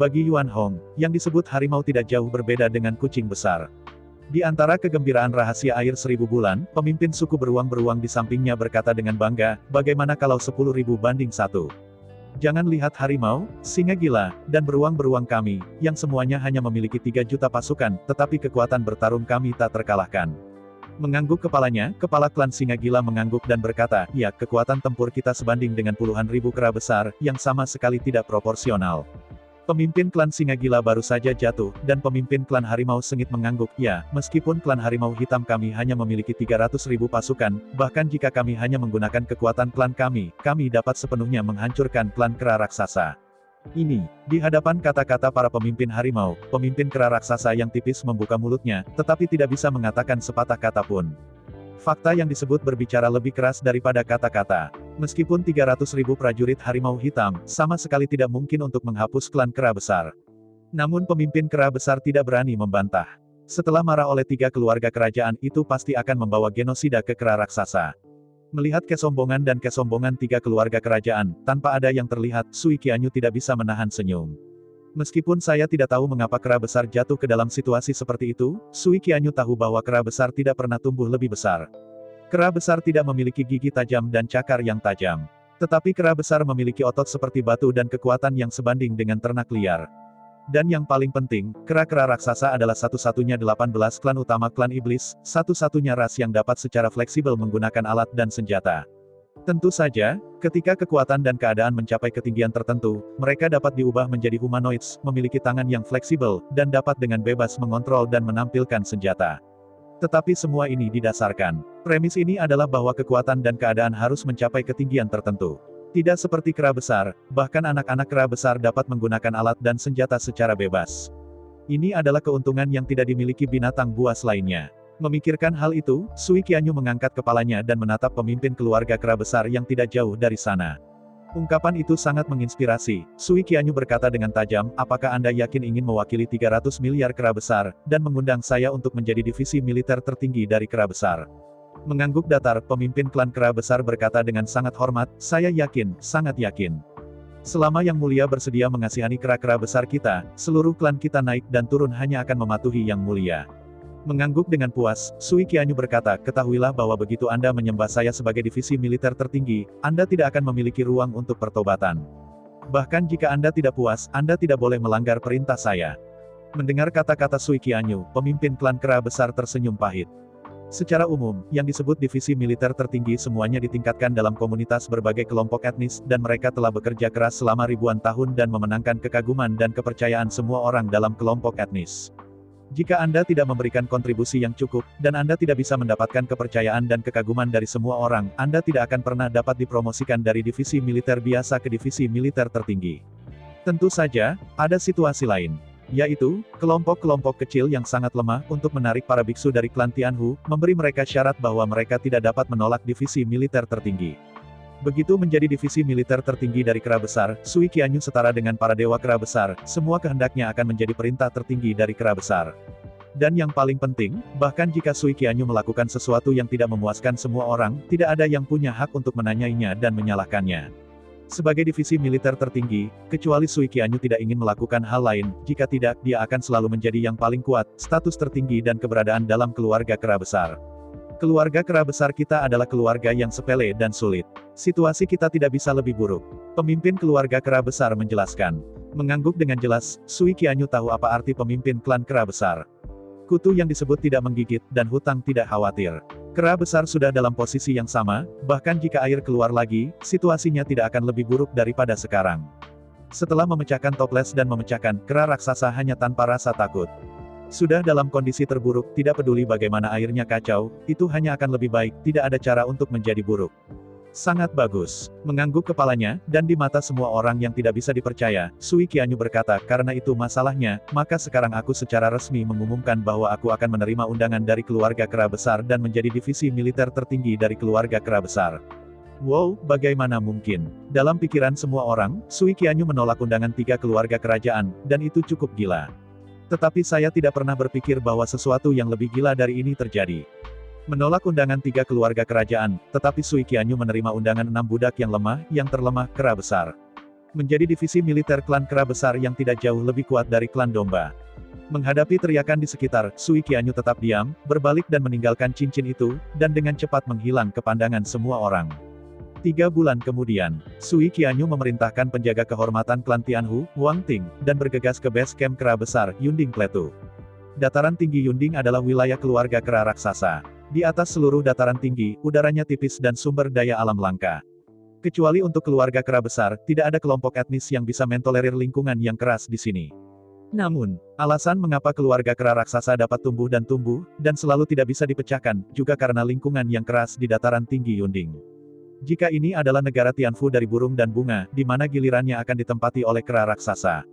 Bagi Yuan Hong, yang disebut harimau tidak jauh berbeda dengan kucing besar. Di antara kegembiraan rahasia air 1000 bulan, pemimpin suku beruang-beruang di sampingnya berkata dengan bangga, bagaimana kalau 10.000 banding 1? Jangan lihat harimau, singa gila, dan beruang-beruang kami, yang semuanya hanya memiliki 3 juta pasukan, tetapi kekuatan bertarung kami tak terkalahkan. Mengangguk kepalanya, kepala klan singa gila mengangguk dan berkata, ya, kekuatan tempur kita sebanding dengan puluhan ribu kera besar, yang sama sekali tidak proporsional. Pemimpin klan singa gila baru saja jatuh, dan pemimpin klan harimau sengit mengangguk, ya, meskipun klan harimau hitam kami hanya memiliki 300.000 pasukan, bahkan jika kami hanya menggunakan kekuatan klan kami dapat sepenuhnya menghancurkan klan kera raksasa. Ini, di hadapan kata-kata para pemimpin harimau, pemimpin kera raksasa yang tipis membuka mulutnya, tetapi tidak bisa mengatakan sepatah kata pun. Fakta yang disebut berbicara lebih keras daripada kata-kata. Meskipun 300.000 prajurit harimau hitam, sama sekali tidak mungkin untuk menghapus klan kera besar. Namun pemimpin kera besar tidak berani membantah. Setelah marah oleh 3 keluarga kerajaan itu pasti akan membawa genosida ke kera raksasa. Melihat kesombongan dan kesombongan 3 keluarga kerajaan, tanpa ada yang terlihat, Sui Qianyu tidak bisa menahan senyum. Meskipun saya tidak tahu mengapa kera besar jatuh ke dalam situasi seperti itu, Sui Qianyu tahu bahwa kera besar tidak pernah tumbuh lebih besar. Kera besar tidak memiliki gigi tajam dan cakar yang tajam. Tetapi kera besar memiliki otot seperti batu dan kekuatan yang sebanding dengan ternak liar. Dan yang paling penting, kera-kera raksasa adalah satu-satunya 18 klan utama klan iblis, satu-satunya ras yang dapat secara fleksibel menggunakan alat dan senjata. Tentu saja, ketika kekuatan dan keadaan mencapai ketinggian tertentu, mereka dapat diubah menjadi humanoids, memiliki tangan yang fleksibel, dan dapat dengan bebas mengontrol dan menampilkan senjata. Tetapi semua ini didasarkan. Premis ini adalah bahwa kekuatan dan keadaan harus mencapai ketinggian tertentu. Tidak seperti kera besar, bahkan anak-anak kera besar dapat menggunakan alat dan senjata secara bebas. Ini adalah keuntungan yang tidak dimiliki binatang buas lainnya. Memikirkan hal itu, Sui Qianyu mengangkat kepalanya dan menatap pemimpin keluarga kera besar yang tidak jauh dari sana. Ungkapan itu sangat menginspirasi. Sui Qianyu berkata dengan tajam, apakah Anda yakin ingin mewakili 300 miliar kera besar, dan mengundang saya untuk menjadi divisi militer tertinggi dari kera besar? Mengangguk datar, pemimpin klan kera besar berkata dengan sangat hormat, saya yakin, sangat yakin. Selama Yang Mulia bersedia mengasihani kera-kera besar kita, seluruh klan kita naik dan turun hanya akan mematuhi Yang Mulia. Mengangguk dengan puas, Sui Qianyu berkata, ketahuilah bahwa begitu Anda menyembah saya sebagai divisi militer tertinggi, Anda tidak akan memiliki ruang untuk pertobatan. Bahkan jika Anda tidak puas, Anda tidak boleh melanggar perintah saya. Mendengar kata-kata Sui Qianyu, pemimpin klan kera besar tersenyum pahit. Secara umum, yang disebut divisi militer tertinggi semuanya ditingkatkan dalam komunitas berbagai kelompok etnis, dan mereka telah bekerja keras selama ribuan tahun dan memenangkan kekaguman dan kepercayaan semua orang dalam kelompok etnis. Jika Anda tidak memberikan kontribusi yang cukup, dan Anda tidak bisa mendapatkan kepercayaan dan kekaguman dari semua orang, Anda tidak akan pernah dapat dipromosikan dari divisi militer biasa ke divisi militer tertinggi. Tentu saja, ada situasi lain. Yaitu, kelompok-kelompok kecil yang sangat lemah untuk menarik para biksu dari klan Tianhu, memberi mereka syarat bahwa mereka tidak dapat menolak divisi militer tertinggi. Begitu menjadi divisi militer tertinggi dari kera besar, Sui Qianyu setara dengan para dewa kera besar, semua kehendaknya akan menjadi perintah tertinggi dari kera besar. Dan yang paling penting, bahkan jika Sui Qianyu melakukan sesuatu yang tidak memuaskan semua orang, tidak ada yang punya hak untuk menanyainya dan menyalahkannya. Sebagai divisi militer tertinggi, kecuali Sui Qianyu tidak ingin melakukan hal lain, jika tidak, dia akan selalu menjadi yang paling kuat, status tertinggi dan keberadaan dalam keluarga kera besar. Keluarga kera besar kita adalah keluarga yang sepele dan sulit. Situasi kita tidak bisa lebih buruk. Pemimpin keluarga kera besar menjelaskan. Mengangguk dengan jelas, Sui Qianyu tahu apa arti pemimpin klan kera besar. Kutu yang disebut tidak menggigit, dan hutang tidak khawatir. Kera besar sudah dalam posisi yang sama, bahkan jika air keluar lagi, situasinya tidak akan lebih buruk daripada sekarang. Setelah memecahkan toples dan memecahkan, kera raksasa hanya tanpa rasa takut. Sudah dalam kondisi terburuk, tidak peduli bagaimana airnya kacau, itu hanya akan lebih baik, tidak ada cara untuk menjadi buruk. Sangat bagus. Mengangguk kepalanya, dan di mata semua orang yang tidak bisa dipercaya, Sui Qianyu berkata, karena itu masalahnya, maka sekarang aku secara resmi mengumumkan bahwa aku akan menerima undangan dari keluarga kera besar dan menjadi divisi militer tertinggi dari keluarga kera besar. Wow, bagaimana mungkin? Dalam pikiran semua orang, Sui Qianyu menolak undangan 3 keluarga kerajaan, dan itu cukup gila. Tetapi saya tidak pernah berpikir bahwa sesuatu yang lebih gila dari ini terjadi. Menolak undangan 3 keluarga kerajaan, tetapi Sui Qianyu menerima undangan 6 budak yang lemah, yang terlemah, kera besar. Menjadi divisi militer klan kera besar yang tidak jauh lebih kuat dari klan domba. Menghadapi teriakan di sekitar, Sui Qianyu tetap diam, berbalik dan meninggalkan cincin itu, dan dengan cepat menghilang ke pandangan semua orang. 3 bulan kemudian, Sui Qianyu memerintahkan penjaga kehormatan klan Tianhu, Wang Ting, dan bergegas ke base camp kera besar, Yunding Plateau. Dataran tinggi Yunding adalah wilayah keluarga kera raksasa. Di atas seluruh dataran tinggi, udaranya tipis dan sumber daya alam langka. Kecuali untuk keluarga kera besar, tidak ada kelompok etnis yang bisa mentolerir lingkungan yang keras di sini. Namun, alasan mengapa keluarga kera raksasa dapat tumbuh, dan selalu tidak bisa dipecahkan, juga karena lingkungan yang keras di dataran tinggi Yunding. Jika ini adalah negara Tianfu dari burung dan bunga, di mana gilirannya akan ditempati oleh kera raksasa.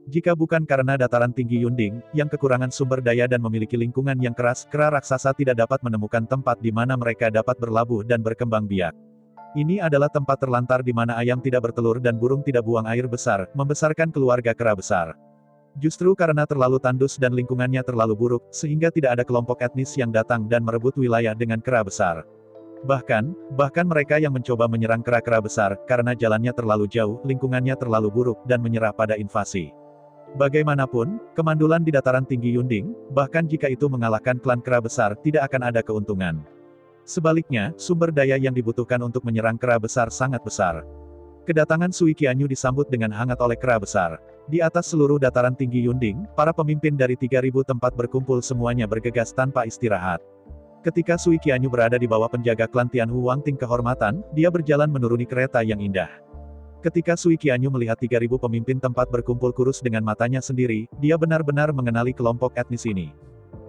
Jika bukan karena dataran tinggi Yunding, yang kekurangan sumber daya dan memiliki lingkungan yang keras, kera raksasa tidak dapat menemukan tempat di mana mereka dapat berlabuh dan berkembang biak. Ini adalah tempat terlantar di mana ayam tidak bertelur dan burung tidak buang air besar, membesarkan keluarga kera besar. Justru karena terlalu tandus dan lingkungannya terlalu buruk, sehingga tidak ada kelompok etnis yang datang dan merebut wilayah dengan kera besar. Bahkan mereka yang mencoba menyerang kera-kera besar, karena jalannya terlalu jauh, lingkungannya terlalu buruk, dan menyerah pada invasi. Bagaimanapun, kemandulan di dataran tinggi Yunding, bahkan jika itu mengalahkan klan kera besar, tidak akan ada keuntungan. Sebaliknya, sumber daya yang dibutuhkan untuk menyerang kera besar sangat besar. Kedatangan Sui Qianyu disambut dengan hangat oleh kera besar. Di atas seluruh dataran tinggi Yunding, para pemimpin dari 3.000 tempat berkumpul semuanya bergegas tanpa istirahat. Ketika Sui Qianyu berada di bawah penjaga klan Tianhu Wang Ting kehormatan, dia berjalan menuruni kereta yang indah. Ketika Sui Qianyu melihat 3.000 pemimpin tempat berkumpul kurus dengan matanya sendiri, dia benar-benar mengenali kelompok etnis ini.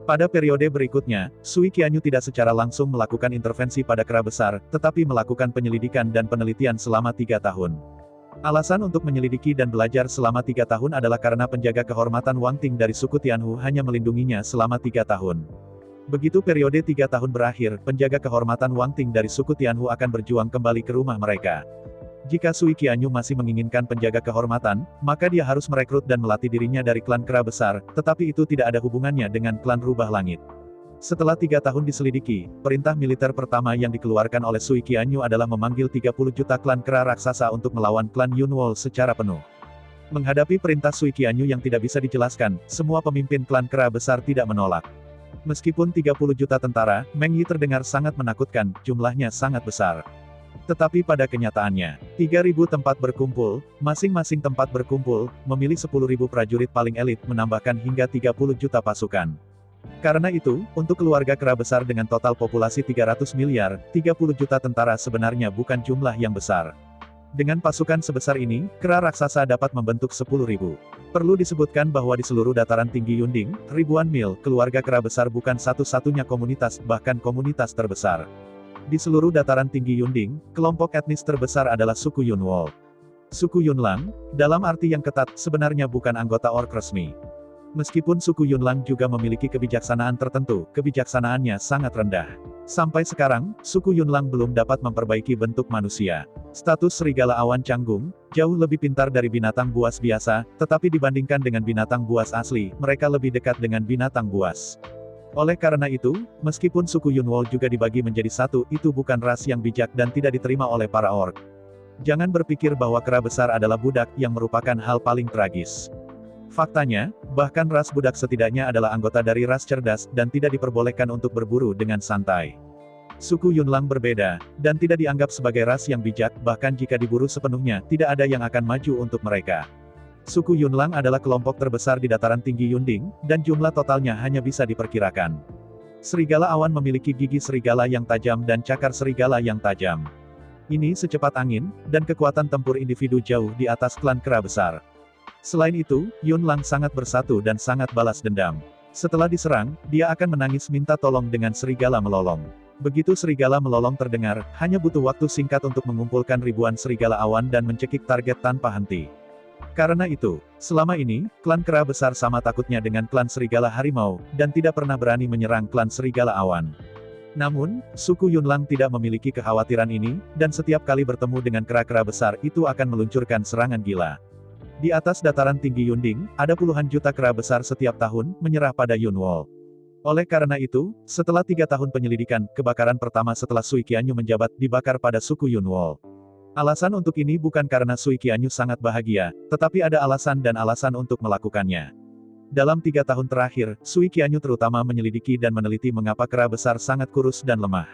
Pada periode berikutnya, Sui Qianyu tidak secara langsung melakukan intervensi pada kera besar, tetapi melakukan penyelidikan dan penelitian selama 3 tahun. Alasan untuk menyelidiki dan belajar selama 3 tahun adalah karena penjaga kehormatan Wang Ting dari suku Tianhu hanya melindunginya selama 3 tahun. Begitu periode 3 tahun berakhir, penjaga kehormatan Wang Ting dari suku Tianhu akan berjuang kembali ke rumah mereka. Jika Sui Qianyu masih menginginkan penjaga kehormatan, maka dia harus merekrut dan melatih dirinya dari klan kera besar, tetapi itu tidak ada hubungannya dengan klan rubah langit. Setelah 3 tahun diselidiki, perintah militer pertama yang dikeluarkan oleh Sui Qianyu adalah memanggil 30 juta klan kera raksasa untuk melawan klan Yunwol secara penuh. Menghadapi perintah Sui Qianyu yang tidak bisa dijelaskan, semua pemimpin klan kera besar tidak menolak. Meskipun 30 juta tentara, Meng Yi terdengar sangat menakutkan, jumlahnya sangat besar. Tetapi pada kenyataannya, 3.000 tempat berkumpul, masing-masing tempat berkumpul, memilih 10.000 prajurit paling elit menambahkan hingga 30 juta pasukan. Karena itu, untuk keluarga kera besar dengan total populasi 300 miliar, 30 juta tentara sebenarnya bukan jumlah yang besar. Dengan pasukan sebesar ini, kera raksasa dapat membentuk 10.000. Perlu disebutkan bahwa di seluruh dataran tinggi Yunding, ribuan mil, keluarga kera besar bukan satu-satunya komunitas, bahkan komunitas terbesar. Di seluruh dataran tinggi Yunding, kelompok etnis terbesar adalah suku Yunwol. Suku Yunlang, dalam arti yang ketat, sebenarnya bukan anggota orc resmi. Meskipun suku Yunlang juga memiliki kebijaksanaan tertentu, kebijaksanaannya sangat rendah. Sampai sekarang, suku Yunlang belum dapat memperbaiki bentuk manusia. Status serigala awan canggung, jauh lebih pintar dari binatang buas biasa, tetapi dibandingkan dengan binatang buas asli, mereka lebih dekat dengan binatang buas. Oleh karena itu, meskipun suku Yunwol juga dibagi menjadi satu, itu bukan ras yang bijak dan tidak diterima oleh para orc. Jangan berpikir bahwa kera besar adalah budak, yang merupakan hal paling tragis. Faktanya, bahkan ras budak setidaknya adalah anggota dari ras cerdas, dan tidak diperbolehkan untuk berburu dengan santai. Suku Yunlang berbeda, dan tidak dianggap sebagai ras yang bijak, bahkan jika diburu sepenuhnya, tidak ada yang akan maju untuk mereka. Suku Yunlang adalah kelompok terbesar di dataran tinggi Yunding, dan jumlah totalnya hanya bisa diperkirakan. Serigala awan memiliki gigi serigala yang tajam dan cakar serigala yang tajam. Ini secepat angin, dan kekuatan tempur individu jauh di atas klan kera besar. Selain itu, Yunlang sangat bersatu dan sangat balas dendam. Setelah diserang, dia akan menangis minta tolong dengan serigala melolong. Begitu serigala melolong terdengar, hanya butuh waktu singkat untuk mengumpulkan ribuan serigala awan dan mencekik target tanpa henti. Karena itu, selama ini, klan kera besar sama takutnya dengan klan serigala harimau, dan tidak pernah berani menyerang klan serigala awan. Namun, suku Yunlang tidak memiliki kekhawatiran ini, dan setiap kali bertemu dengan kera-kera besar itu akan meluncurkan serangan gila. Di atas dataran tinggi Yunding, ada puluhan juta kera besar setiap tahun, menyerah pada Yunwol. Oleh karena itu, setelah 3 tahun penyelidikan, kebakaran pertama setelah Sui Qianyu menjabat dibakar pada suku Yunwol. Alasan untuk ini bukan karena Sui Qianyu sangat bahagia, tetapi ada alasan dan alasan untuk melakukannya. Dalam 3 tahun terakhir, Sui Qianyu terutama menyelidiki dan meneliti mengapa kera besar sangat kurus dan lemah.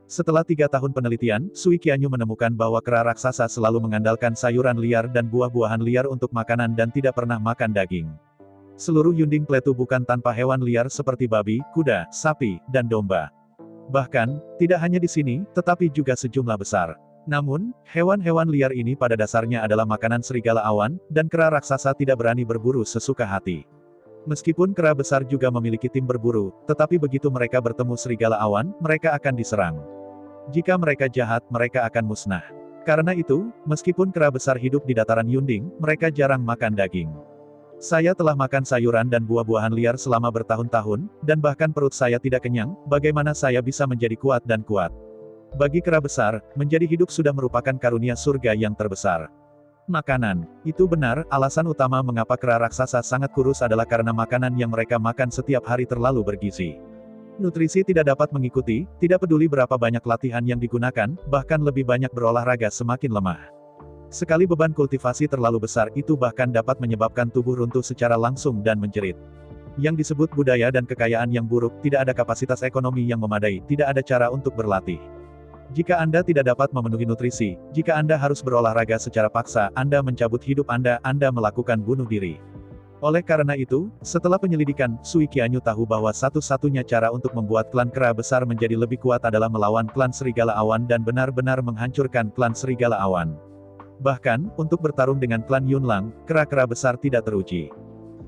Setelah 3 tahun penelitian, Sui Qianyu menemukan bahwa kera raksasa selalu mengandalkan sayuran liar dan buah-buahan liar untuk makanan dan tidak pernah makan daging. Seluruh Yunding Plateau bukan tanpa hewan liar seperti babi, kuda, sapi, dan domba. Bahkan, tidak hanya di sini, tetapi juga sejumlah besar. Namun, hewan-hewan liar ini pada dasarnya adalah makanan serigala awan, dan kera raksasa tidak berani berburu sesuka hati. Meskipun kera besar juga memiliki tim berburu, tetapi begitu mereka bertemu serigala awan, mereka akan diserang. Jika mereka jahat, mereka akan musnah. Karena itu, meskipun kera besar hidup di dataran Yunding, mereka jarang makan daging. Saya telah makan sayuran dan buah-buahan liar selama bertahun-tahun, dan bahkan perut saya tidak kenyang, bagaimana saya bisa menjadi kuat dan kuat? Bagi kera besar, menjadi hidup sudah merupakan karunia surga yang terbesar. Makanan. Itu benar, alasan utama mengapa kera raksasa sangat kurus adalah karena makanan yang mereka makan setiap hari terlalu bergizi. Nutrisi tidak dapat mengikuti, tidak peduli berapa banyak latihan yang digunakan, bahkan lebih banyak berolahraga semakin lemah. Sekali beban kultivasi terlalu besar itu bahkan dapat menyebabkan tubuh runtuh secara langsung dan menjerit. Yang disebut budaya dan kekayaan yang buruk, tidak ada kapasitas ekonomi yang memadai, tidak ada cara untuk berlatih. Jika Anda tidak dapat memenuhi nutrisi, jika Anda harus berolahraga secara paksa, Anda mencabut hidup Anda melakukan bunuh diri. Oleh karena itu, setelah penyelidikan, Sui Qianyu tahu bahwa satu-satunya cara untuk membuat klan kera besar menjadi lebih kuat adalah melawan klan serigala awan dan benar-benar menghancurkan klan serigala awan. Bahkan, untuk bertarung dengan klan Yunlang, kera-kera besar tidak teruji.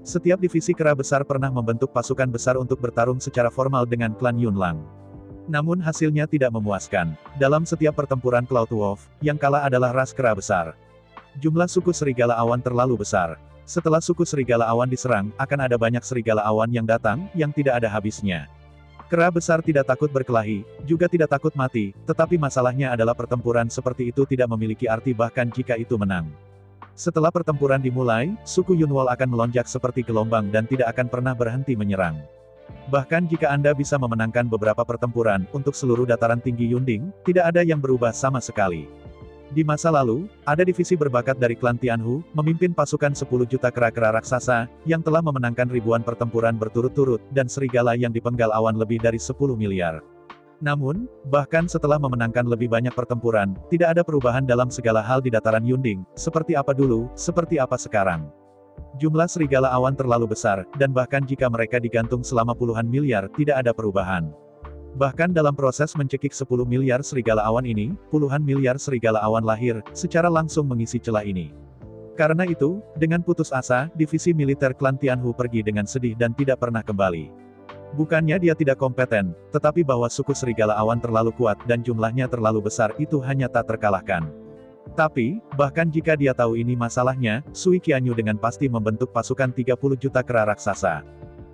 Setiap divisi kera besar pernah membentuk pasukan besar untuk bertarung secara formal dengan klan Yunlang. Namun hasilnya tidak memuaskan. Dalam setiap pertempuran Cloud Wolf, yang kalah adalah ras kera besar. Jumlah suku serigala awan terlalu besar. Setelah suku serigala awan diserang, akan ada banyak serigala awan yang datang, yang tidak ada habisnya. Kera besar tidak takut berkelahi, juga tidak takut mati, tetapi masalahnya adalah pertempuran seperti itu tidak memiliki arti bahkan jika itu menang. Setelah pertempuran dimulai, suku Yunwol akan melonjak seperti gelombang dan tidak akan pernah berhenti menyerang. Bahkan jika Anda bisa memenangkan beberapa pertempuran, untuk seluruh dataran tinggi Yunding, tidak ada yang berubah sama sekali. Di masa lalu, ada divisi berbakat dari klan Tianhu, memimpin pasukan 10 juta kera-kera raksasa, yang telah memenangkan ribuan pertempuran berturut-turut, dan serigala yang dipenggal awan lebih dari 10 miliar. Namun, bahkan setelah memenangkan lebih banyak pertempuran, tidak ada perubahan dalam segala hal di dataran Yunding, seperti apa dulu, seperti apa sekarang. Jumlah serigala awan terlalu besar, dan bahkan jika mereka digantung selama puluhan miliar, tidak ada perubahan. Bahkan dalam proses mencekik 10 miliar serigala awan ini, puluhan miliar serigala awan lahir, secara langsung mengisi celah ini. Karena itu, dengan putus asa, divisi militer klan Tianhu pergi dengan sedih dan tidak pernah kembali. Bukannya dia tidak kompeten, tetapi bahwa suku serigala awan terlalu kuat dan jumlahnya terlalu besar itu hanya tak terkalahkan. Tapi, bahkan jika dia tahu ini masalahnya, Sui Qianyu dengan pasti membentuk pasukan 30 juta kera raksasa.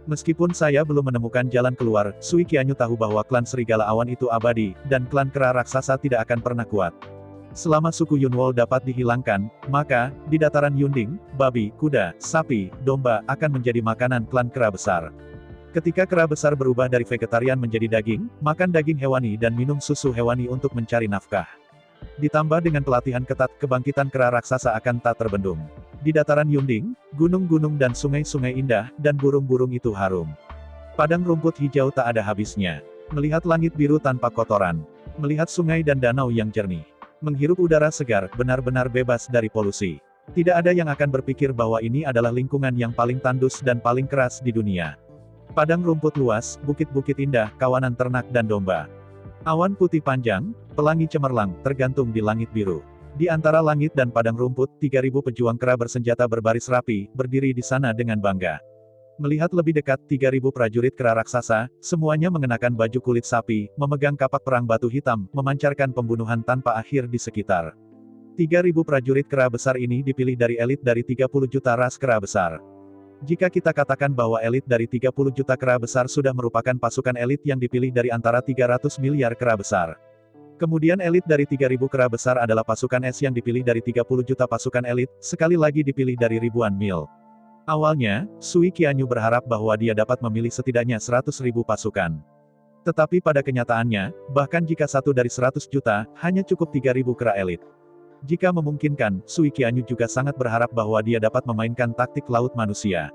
Meskipun saya belum menemukan jalan keluar, Sui Qianyu tahu bahwa klan serigala awan itu abadi, dan klan kera raksasa tidak akan pernah kuat. Selama suku Yunwol dapat dihilangkan, maka, di dataran Yunding, babi, kuda, sapi, domba, akan menjadi makanan klan kera besar. Ketika kera besar berubah dari vegetarian menjadi daging, makan daging hewani dan minum susu hewani untuk mencari nafkah. Ditambah dengan pelatihan ketat, kebangkitan kera raksasa akan tak terbendung. Di dataran Yunding, gunung-gunung dan sungai-sungai indah, dan burung-burung itu harum. Padang rumput hijau tak ada habisnya. Melihat langit biru tanpa kotoran. Melihat sungai dan danau yang jernih. Menghirup udara segar, benar-benar bebas dari polusi. Tidak ada yang akan berpikir bahwa ini adalah lingkungan yang paling tandus dan paling keras di dunia. Padang rumput luas, bukit-bukit indah, kawanan ternak dan domba. Awan putih panjang, pelangi cemerlang, tergantung di langit biru. Di antara langit dan padang rumput, 3.000 pejuang kera bersenjata berbaris rapi, berdiri di sana dengan bangga. Melihat lebih dekat, 3.000 prajurit kera raksasa, semuanya mengenakan baju kulit sapi, memegang kapak perang batu hitam, memancarkan pembunuhan tanpa akhir di sekitar. 3.000 prajurit kera besar ini dipilih dari elit dari 30 juta ras kera besar. Jika kita katakan bahwa elit dari 30 juta kera besar sudah merupakan pasukan elit yang dipilih dari antara 300 miliar kera besar. Kemudian elit dari 3.000 kera besar adalah pasukan es yang dipilih dari 30 juta pasukan elit, sekali lagi dipilih dari ribuan mil. Awalnya, Sui Qianyu berharap bahwa dia dapat memilih setidaknya 100.000 pasukan. Tetapi pada kenyataannya, bahkan jika satu dari 100 juta, hanya cukup 3.000 kera elit. Jika memungkinkan, Sui Qianyu juga sangat berharap bahwa dia dapat memainkan taktik laut manusia.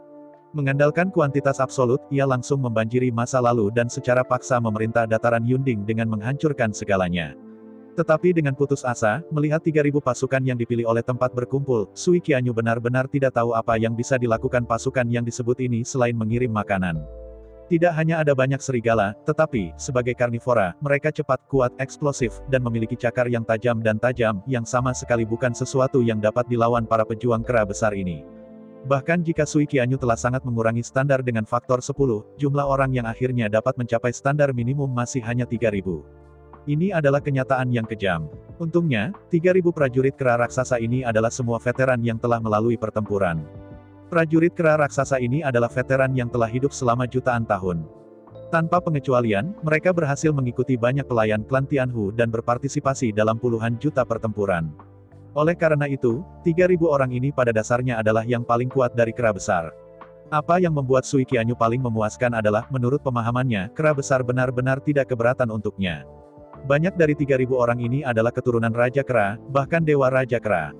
Mengandalkan kuantitas absolut, ia langsung membanjiri masa lalu dan secara paksa memerintah dataran Yunding dengan menghancurkan segalanya. Tetapi dengan putus asa, melihat 3.000 pasukan yang dipilih oleh tempat berkumpul, Sui Qianyu benar-benar tidak tahu apa yang bisa dilakukan pasukan yang disebut ini selain mengirim makanan. Tidak hanya ada banyak serigala, tetapi, sebagai karnivora, mereka cepat, kuat, eksplosif, dan memiliki cakar yang tajam yang sama sekali bukan sesuatu yang dapat dilawan para pejuang kera besar ini. Bahkan jika Sui Qianyu telah sangat mengurangi standar dengan faktor 10, jumlah orang yang akhirnya dapat mencapai standar minimum masih hanya 3.000. Ini adalah kenyataan yang kejam. Untungnya, 3.000 prajurit kera raksasa ini adalah semua veteran yang telah melalui pertempuran. Prajurit kera raksasa ini adalah veteran yang telah hidup selama jutaan tahun. Tanpa pengecualian, mereka berhasil mengikuti banyak pelayan klan Tianhu dan berpartisipasi dalam puluhan juta pertempuran. Oleh karena itu, 3.000 orang ini pada dasarnya adalah yang paling kuat dari kera besar. Apa yang membuat Sui Qianyu paling memuaskan adalah, menurut pemahamannya, kera besar benar-benar tidak keberatan untuknya. Banyak dari 3.000 orang ini adalah keturunan Raja Kera, bahkan Dewa Raja Kera.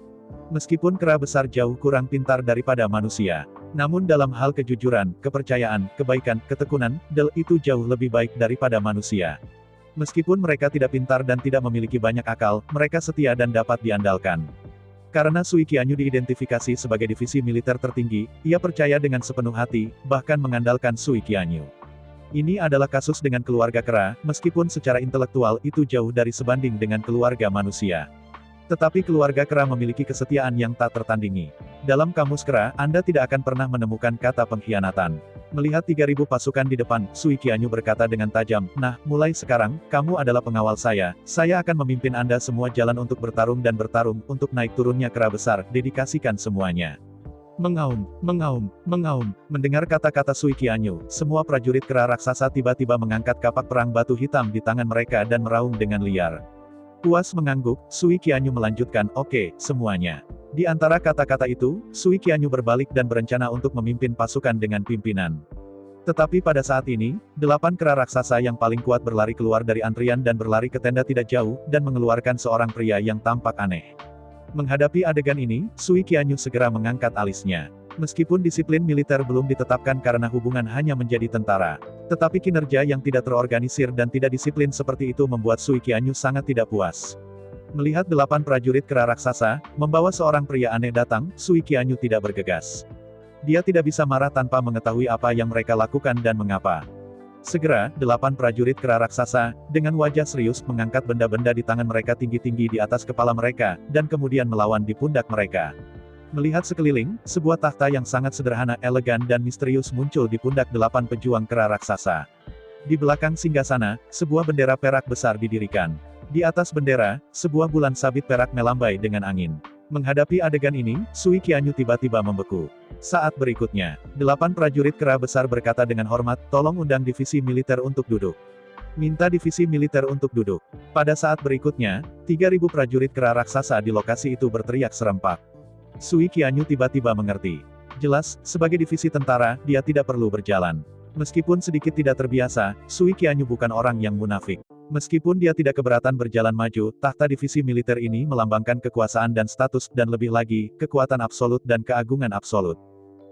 Meskipun kera besar jauh kurang pintar daripada manusia, namun dalam hal kejujuran, kepercayaan, kebaikan, ketekunan, itu jauh lebih baik daripada manusia. Meskipun mereka tidak pintar dan tidak memiliki banyak akal, mereka setia dan dapat diandalkan. Karena Sui Qianyu diidentifikasi sebagai divisi militer tertinggi, ia percaya dengan sepenuh hati, bahkan mengandalkan Sui Qianyu. Ini adalah kasus dengan keluarga kera, meskipun secara intelektual itu jauh dari sebanding dengan keluarga manusia. Tetapi keluarga kera memiliki kesetiaan yang tak tertandingi. Dalam kamus kera, Anda tidak akan pernah menemukan kata pengkhianatan. Melihat 3.000 pasukan di depan, Sui Qianyu berkata dengan tajam, "Nah, mulai sekarang, kamu adalah pengawal saya akan memimpin Anda semua jalan untuk bertarung, untuk naik turunnya kera besar, dedikasikan semuanya." Mengaum, mengaum, mengaum. Mendengar kata-kata Sui Qianyu, semua prajurit kera raksasa tiba-tiba mengangkat kapak perang batu hitam di tangan mereka dan meraung dengan liar. Puas mengangguk, Sui Qianyu melanjutkan, "Oke, semuanya." Di antara kata-kata itu, Sui Qianyu berbalik dan berencana untuk memimpin pasukan dengan pimpinan. Tetapi pada saat ini, 8 kera raksasa yang paling kuat berlari keluar dari antrian dan berlari ke tenda tidak jauh, dan mengeluarkan seorang pria yang tampak aneh. Menghadapi adegan ini, Sui Qianyu segera mengangkat alisnya. Meskipun disiplin militer belum ditetapkan karena hubungan hanya menjadi tentara, tetapi kinerja yang tidak terorganisir dan tidak disiplin seperti itu membuat Sui Qianyu sangat tidak puas. Melihat 8 prajurit kera raksasa, membawa seorang pria aneh datang, Sui Qianyu tidak bergegas. Dia tidak bisa marah tanpa mengetahui apa yang mereka lakukan dan mengapa. Segera, 8 prajurit kera raksasa, dengan wajah serius mengangkat benda-benda di tangan mereka tinggi-tinggi di atas kepala mereka, dan kemudian melawan di pundak mereka. Melihat sekeliling, sebuah tahta yang sangat sederhana, elegan dan misterius muncul di pundak 8 pejuang kera raksasa. Di belakang singgasana, sebuah bendera perak besar didirikan. Di atas bendera, sebuah bulan sabit perak melambai dengan angin. Menghadapi adegan ini, Sui Qianyu tiba-tiba membeku. Saat berikutnya, 8 prajurit kera besar berkata dengan hormat, "Tolong undang divisi militer untuk duduk." Minta divisi militer untuk duduk. Pada saat berikutnya, 3.000 prajurit kera raksasa di lokasi itu berteriak serempak. Sui Qianyu tiba-tiba mengerti. Jelas, sebagai divisi tentara, dia tidak perlu berjalan. Meskipun sedikit tidak terbiasa, Sui Qianyu bukan orang yang munafik. Meskipun dia tidak keberatan berjalan maju, tahta divisi militer ini melambangkan kekuasaan dan status, dan lebih lagi, kekuatan absolut dan keagungan absolut.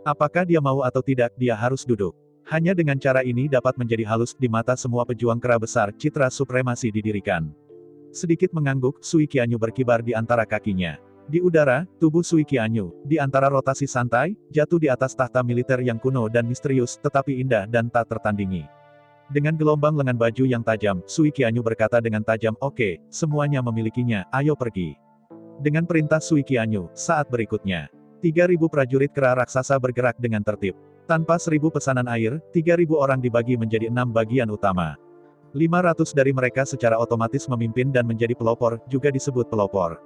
Apakah dia mau atau tidak, dia harus duduk. Hanya dengan cara ini dapat menjadi halus di mata semua pejuang kera besar, citra supremasi didirikan. Sedikit mengangguk, Sui Qianyu berkibar di antara kakinya. Di udara, tubuh Sui Qianyu, di antara rotasi santai, jatuh di atas tahta militer yang kuno dan misterius, tetapi indah dan tak tertandingi. Dengan gelombang lengan baju yang tajam, Sui Qianyu berkata dengan tajam, "Oke, semuanya memilikinya, ayo pergi." Dengan perintah Sui Qianyu, saat berikutnya, 3.000 prajurit kera raksasa bergerak dengan tertib. Tanpa 1.000 pesanan air, 3.000 orang dibagi menjadi 6 bagian utama. 500 dari mereka secara otomatis memimpin dan menjadi pelopor, juga disebut pelopor.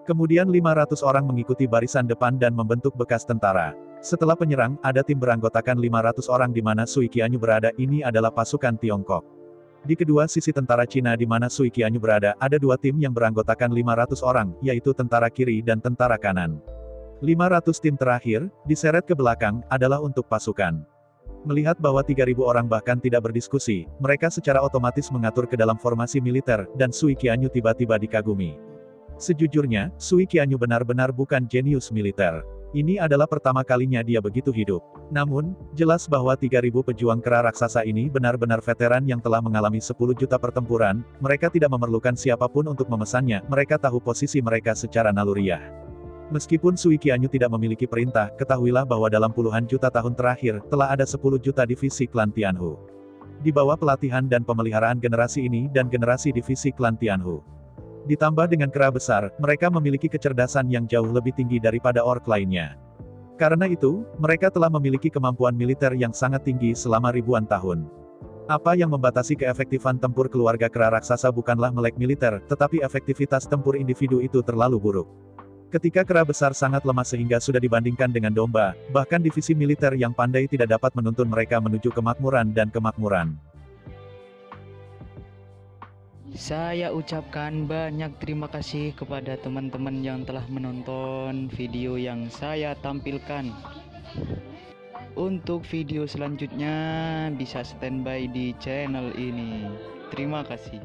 Kemudian 500 orang mengikuti barisan depan dan membentuk bekas tentara. Setelah penyerang, ada tim beranggotakan 500 orang di mana Sui Qianyu berada, ini adalah pasukan Tiongkok. Di kedua sisi tentara Cina di mana Sui Qianyu berada, ada 2 tim yang beranggotakan 500 orang, yaitu tentara kiri dan tentara kanan. 500 tim terakhir, diseret ke belakang, adalah untuk pasukan. Melihat bahwa 3.000 orang bahkan tidak berdiskusi, mereka secara otomatis mengatur ke dalam formasi militer, dan Sui Qianyu tiba-tiba dikagumi. Sejujurnya, Sui Qianyu benar-benar bukan jenius militer. Ini adalah pertama kalinya dia begitu hidup. Namun, jelas bahwa 3.000 pejuang kera raksasa ini benar-benar veteran yang telah mengalami 10 juta pertempuran, mereka tidak memerlukan siapapun untuk memesannya, mereka tahu posisi mereka secara naluriah. Meskipun Sui Qianyu tidak memiliki perintah, ketahuilah bahwa dalam puluhan juta tahun terakhir, telah ada 10 juta divisi klan Tianhu. Di bawah pelatihan dan pemeliharaan generasi ini dan generasi divisi klan Tianhu. Ditambah dengan kera besar, mereka memiliki kecerdasan yang jauh lebih tinggi daripada orc lainnya. Karena itu, mereka telah memiliki kemampuan militer yang sangat tinggi selama ribuan tahun. Apa yang membatasi keefektifan tempur keluarga kera raksasa bukanlah melek militer, tetapi efektivitas tempur individu itu terlalu buruk. Ketika kera besar sangat lemah sehingga sudah dibandingkan dengan domba, bahkan divisi militer yang pandai tidak dapat menuntun mereka menuju kemakmuran dan kemakmuran. Saya ucapkan banyak terima kasih kepada teman-teman yang telah menonton video yang saya tampilkan. Untuk video selanjutnya bisa standby di channel ini. Terima kasih.